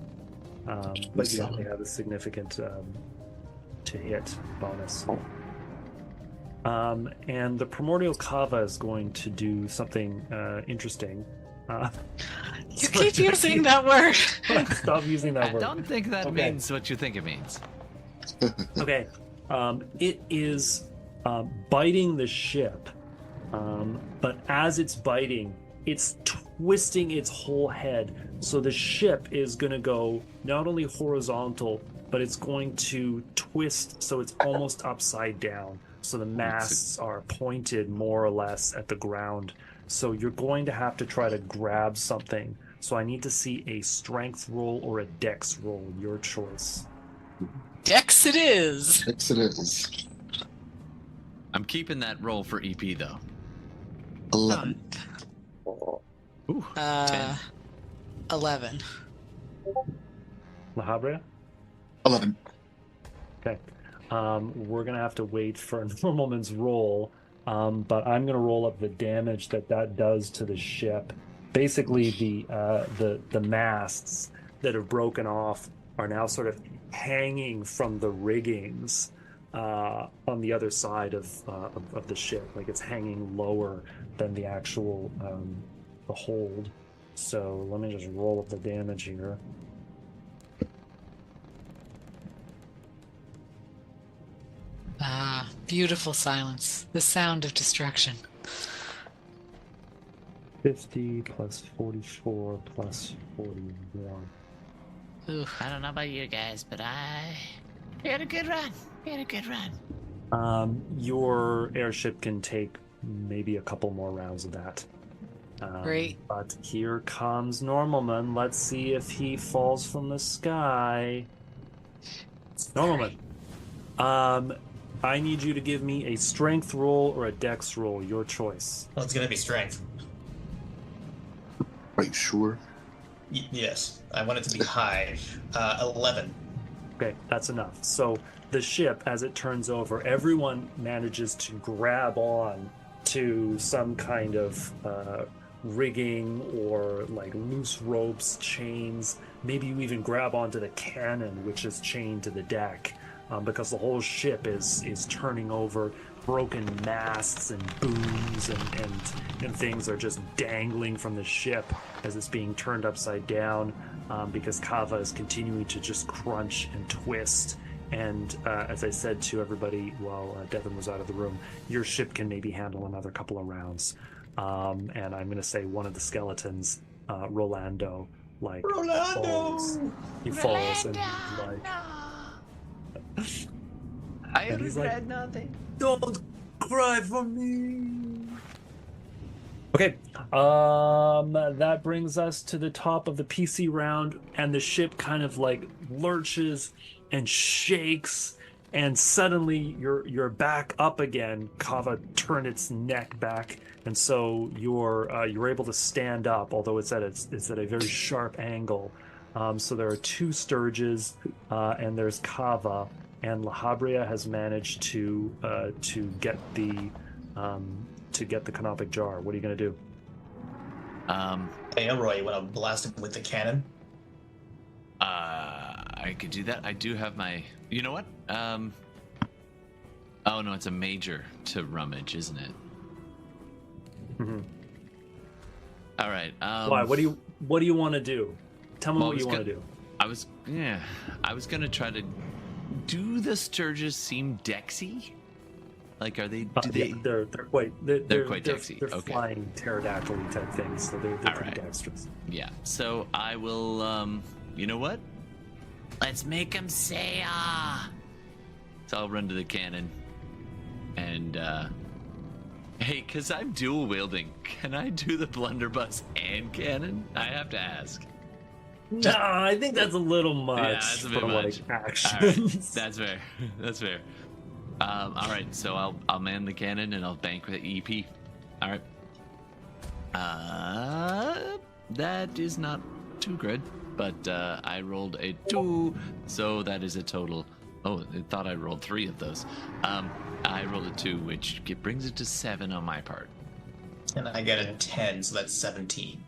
But yeah, they have a significant to hit bonus. And the primordial kava is going to do something interesting. You keep using that word. Stop using that I word. don't think that Okay. means what you think it means. Okay. It is biting the ship, but as it's biting, it's twisting its whole head. So the ship is going to go not only horizontal, but it's going to twist so it's almost upside down. So the masts are pointed more or less at the ground. So you're going to have to try to grab something. So I need to see a strength roll or a dex roll, your choice. Dex it is. Dex it is. I'm keeping that roll for EP though. 11. Ooh, 10. 11. La Habrea? 11. Okay. We're going to have to wait for Normalman's roll, but I'm going to roll up the damage that does to the ship. Basically, the masts that have broken off are now sort of hanging from the riggings on the other side of the ship. Like it's hanging lower than the actual the hold. So let me just roll up the damage here. Ah, beautiful silence. The sound of destruction. 50 plus 44 plus 41. Ooh. I don't know about you guys, but we had a good run. We had a good run. Your airship can take maybe a couple more rounds of that. Great. But here comes Normalman. Let's see if he falls from the sky. Normalman. I need you to give me a strength roll or a dex roll, your choice. Well, it's gonna be strength. Are you sure? Yes, I want it to be high. 11. Okay, that's enough. So the ship, as it turns over, everyone manages to grab on to some kind of rigging or like loose ropes, chains. Maybe you even grab onto the cannon, which is chained to the deck, because the whole ship is turning over. Broken masts and booms and things are just dangling from the ship as it's being turned upside down, because Kava is continuing to just crunch and twist. And as I said to everybody while Devin was out of the room, your ship can maybe handle another couple of rounds. And I'm going to say one of the skeletons, Rolando, like falls. He falls and he's like, I and he's like, nothing. "Don't cry for me." Okay, that brings us to the top of the PC round, and the ship kind of like lurches and shakes, and suddenly you're back up again. Kava turned its neck back, and so you're able to stand up, although it's at a very sharp angle. So there are 2 Sturges, and there's Kava. And La Habrea has managed to get the canopic jar. What are you going to do? Hey, Elroy, you want to blast him with the cannon? I could do that. I do have my. You know what? Oh no, it's a major to rummage, isn't it? Mm-hmm. All right. Why? What do you want to do? Tell me what you want to do. I was gonna try to. Do the Sturges seem dexy? Like, are they? Yeah, they're quite they're quite dexy. They're Okay. flying pterodactyl type things, so they're All pretty right. dexterous. Yeah. So I will. You know what? Let's make him say ah. So I'll run to the cannon, and hey, cause I'm dual wielding, can I do the blunderbuss and cannon? I have to ask. No, I think that's a little much Yeah, that's a bit for much. like actions. All right, that's fair. That's fair. All right, so I'll man the cannon and I'll bank with EP. All right. That is not too good, but I rolled a 2, so that is a total. Oh, I thought I rolled 3 of those. I rolled a 2, which brings it to 7 on my part. And I get a 10, so that's 17.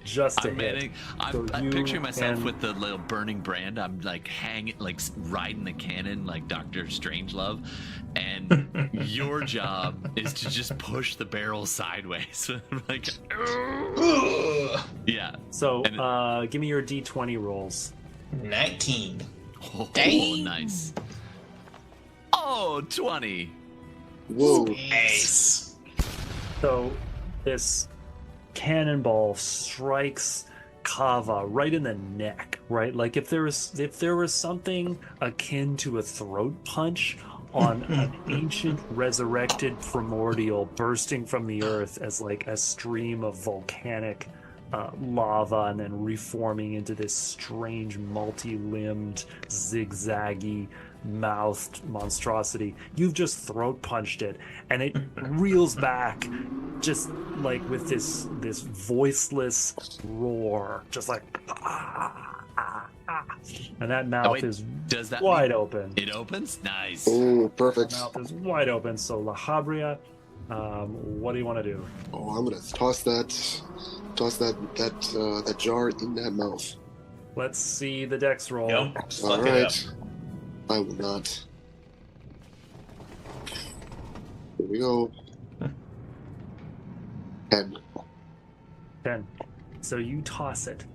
Just a I'm hit. I'm So you picturing myself and- with the little burning brand. I'm like hanging, like riding the cannon, like Doctor Strangelove, and your job is to just push the barrel sideways. Like, yeah. So, And- give me your D20 rolls. 19. Oh, Dang. nice. Oh, 20. Whoa. Nice. So, this cannonball strikes Kava right in the neck, right? Like if there was something akin to a throat punch on an ancient resurrected primordial bursting from the earth as like a stream of volcanic lava and then reforming into this strange multi-limbed zigzaggy mouthed monstrosity. You've just throat punched it and it reels back just like with this voiceless roar, just like and that mouth wait, is Does that wide mean open. it opens? Nice. Oh, perfect. Mouth is wide open. So La Habria, what do you want to do? Oh, I'm gonna toss that jar in that mouth. Let's see the dex roll. Yep. All Fuck it up. right. I will not. Here we go. 10. 10. So you toss it,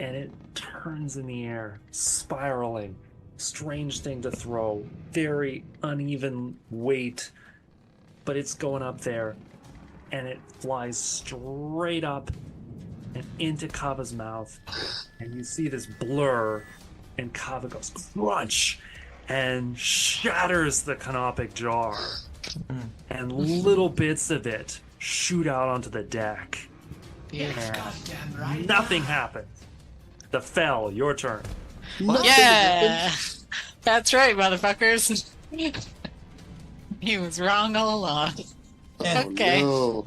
and it turns in the air, spiraling. Strange thing to throw. Very uneven weight, but it's going up there, and it flies straight up and into Kava's mouth. And you see this blur, and Kava goes crunch and shatters the canopic jar. And little bits of it shoot out onto the deck. And nothing happens. The Fell, your turn. Yeah, that's right, motherfuckers. He was wrong all along. Okay. No.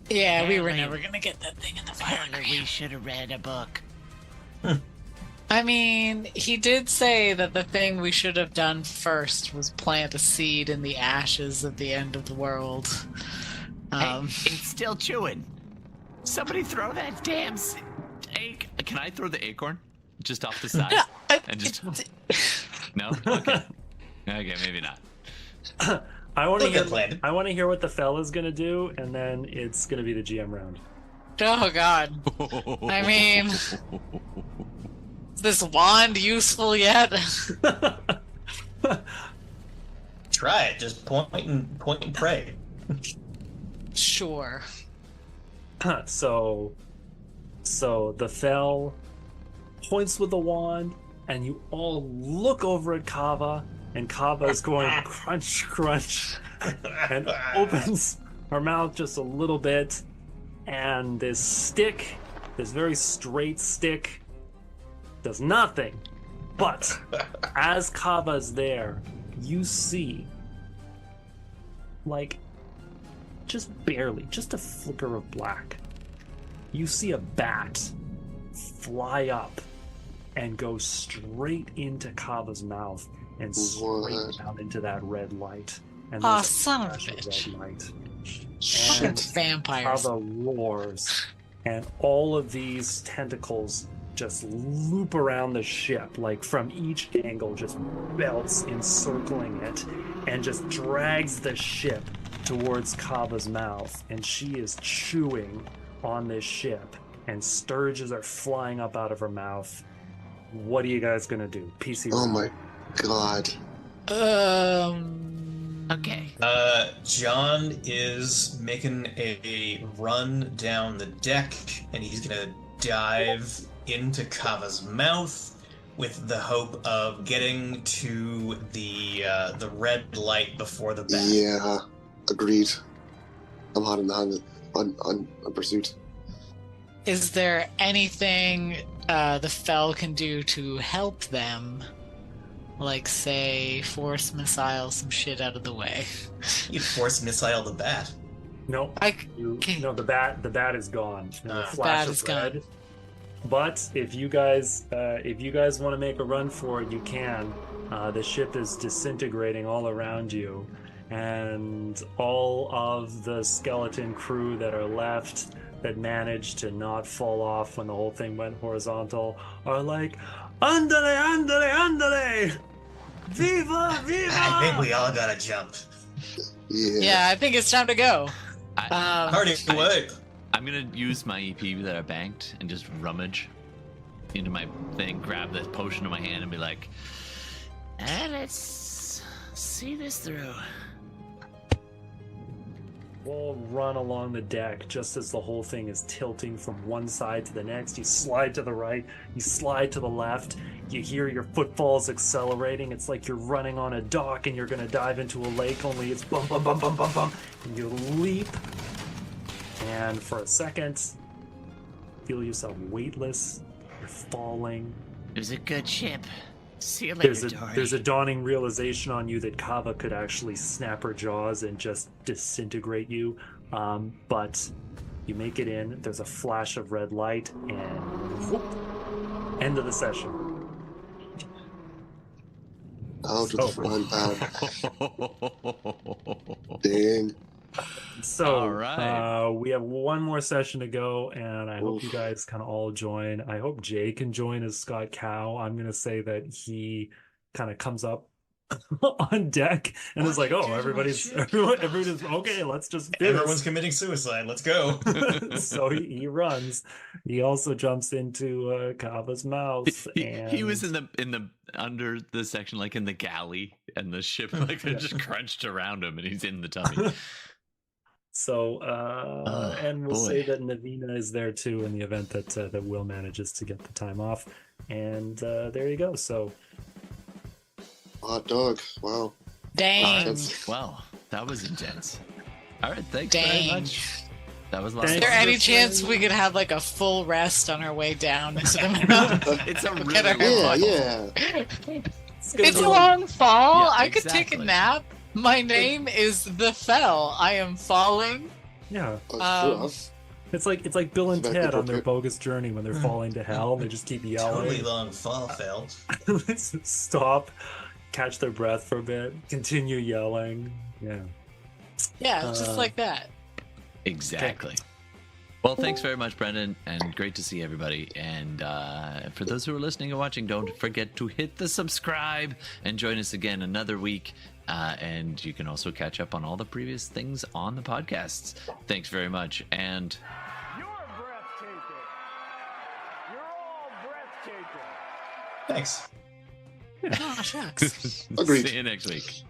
Yeah, we were Apparently- never gonna get that thing in the fire. Apparently we should have read a book. I mean, he did say that the thing we should have done first was plant a seed in the ashes of the end of the world. Hey, it's still chewing. Somebody throw that damn egg. Can I throw the acorn just off the side? And just no? Okay. Okay, maybe not. I want to Look at hear. plan. I want to hear what the Fell is gonna do, and then it's gonna be the GM round. Oh god. I mean, is this wand useful yet? Try it. Just point and pray. Sure. So the Fell points with the wand, and you all look over at Kava, and Kava is going crunch, crunch, and opens her mouth just a little bit, and this stick, this very straight stick, does nothing. But as Kava's there, you see, like, just barely, just a flicker of black. You see a bat fly up and go straight into Kava's mouth and straight What? down into that red light. And Aw, there's son of a flash bitch. red light. Fucking And vampires. Kava roars, and all of these tentacles just loop around the ship, like from each angle, just belts encircling it, and just drags the ship towards Kava's mouth. And she is chewing on this ship, and sturges are flying up out of her mouth. what are you guys gonna do? PC. Oh my god. Okay. John is making a run down the deck, and he's gonna dive into Kava's mouth with the hope of getting to the red light before the bat. Yeah, agreed. I'm hot on pursuit. Is there anything the Fel can do to help them? Like, say, force missile some shit out of the way. You force missile the bat. No, no, the bat is gone. No, The bat is gone. But if you guys want to make a run for it, you can. The ship is disintegrating all around you, and all of the skeleton crew that are left that managed to not fall off when the whole thing went horizontal are like, "Andale, andale, andale! Viva, viva!" I think we all gotta jump. Yeah, I think it's time to go. Hardy, wait. I'm gonna use my EP that I banked and just rummage into my thing, grab the potion in my hand, and be like, Let's see this through. We'll run along the deck just as the whole thing is tilting from one side to the next. You slide to the right, you slide to the left, you hear your footfalls accelerating. It's like you're running on a dock and you're gonna dive into a lake, only it's bum bum bum bum bum bum. And you leap, and for a second, feel yourself weightless. You're falling. It was a good ship. See you later, Dory. There's a dawning realization on you that Kava could actually snap her jaws and just disintegrate you. But you make it in. There's a flash of red light, and whoop, end of the session. Out of the front pad. Dang. So, All right. we have one more session to go, and I hope you guys can all join. I hope Jay can join as Scott Cow. I'm going to say that he kind of comes up on deck and is like, "Oh, everybody's okay. Let's just do this." Everyone's committing suicide. Let's go. So he runs. He also jumps into Kava's mouth. he was in the under the section, like in the galley, and the ship like they just crunched around him, and he's in the tummy. So, and we'll boy. say that Navina is there too in the event that Will manages to get the time off. And there you go. So, Hot dog. Wow. Dang. That's- Wow, that was intense. All right, thanks Dang. very much. That was lots Is of there fun. any chance we could have like a full rest on our way down? It's a really Get our- long yeah. It's a long fall. Yeah, I could take a exactly. nap. My name is the Fel. I am falling. yeah, Rough. it's like Bill and Back Ted on their appropriate. bogus journey when they're falling to hell. They just keep Totally yelling. long fall, Phil. Stop, catch their breath for a bit, continue yelling. Yeah. Yeah, just like that. Exactly. Well, thanks very much, Brendan, and great to see everybody. And for those who are listening and watching, don't forget to hit the subscribe and join us again another week. And you can also catch up on all the previous things on the podcasts. Thanks very much. And You're breathtaking. You're all breathtaking. Thanks. Oh, shucks. Agreed. see you next week.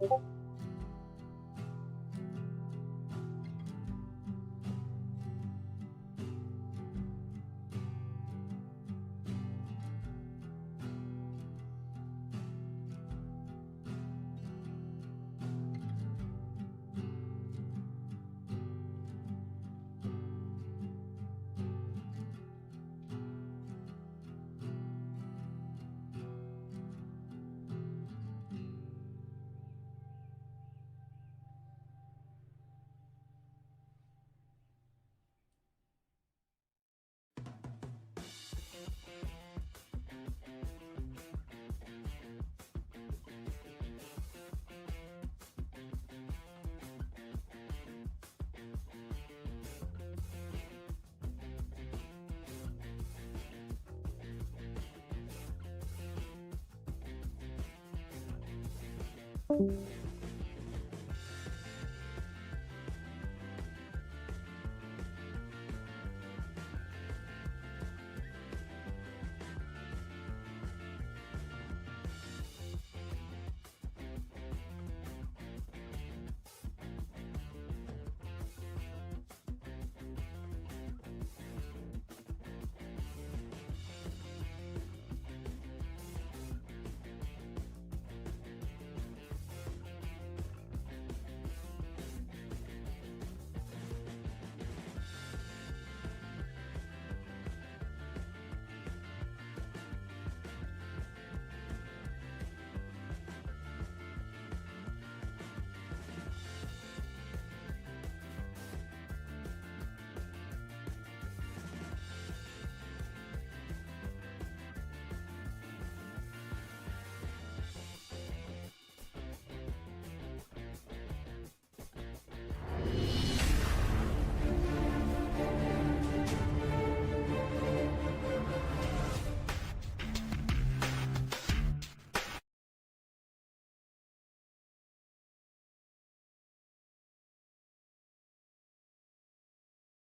you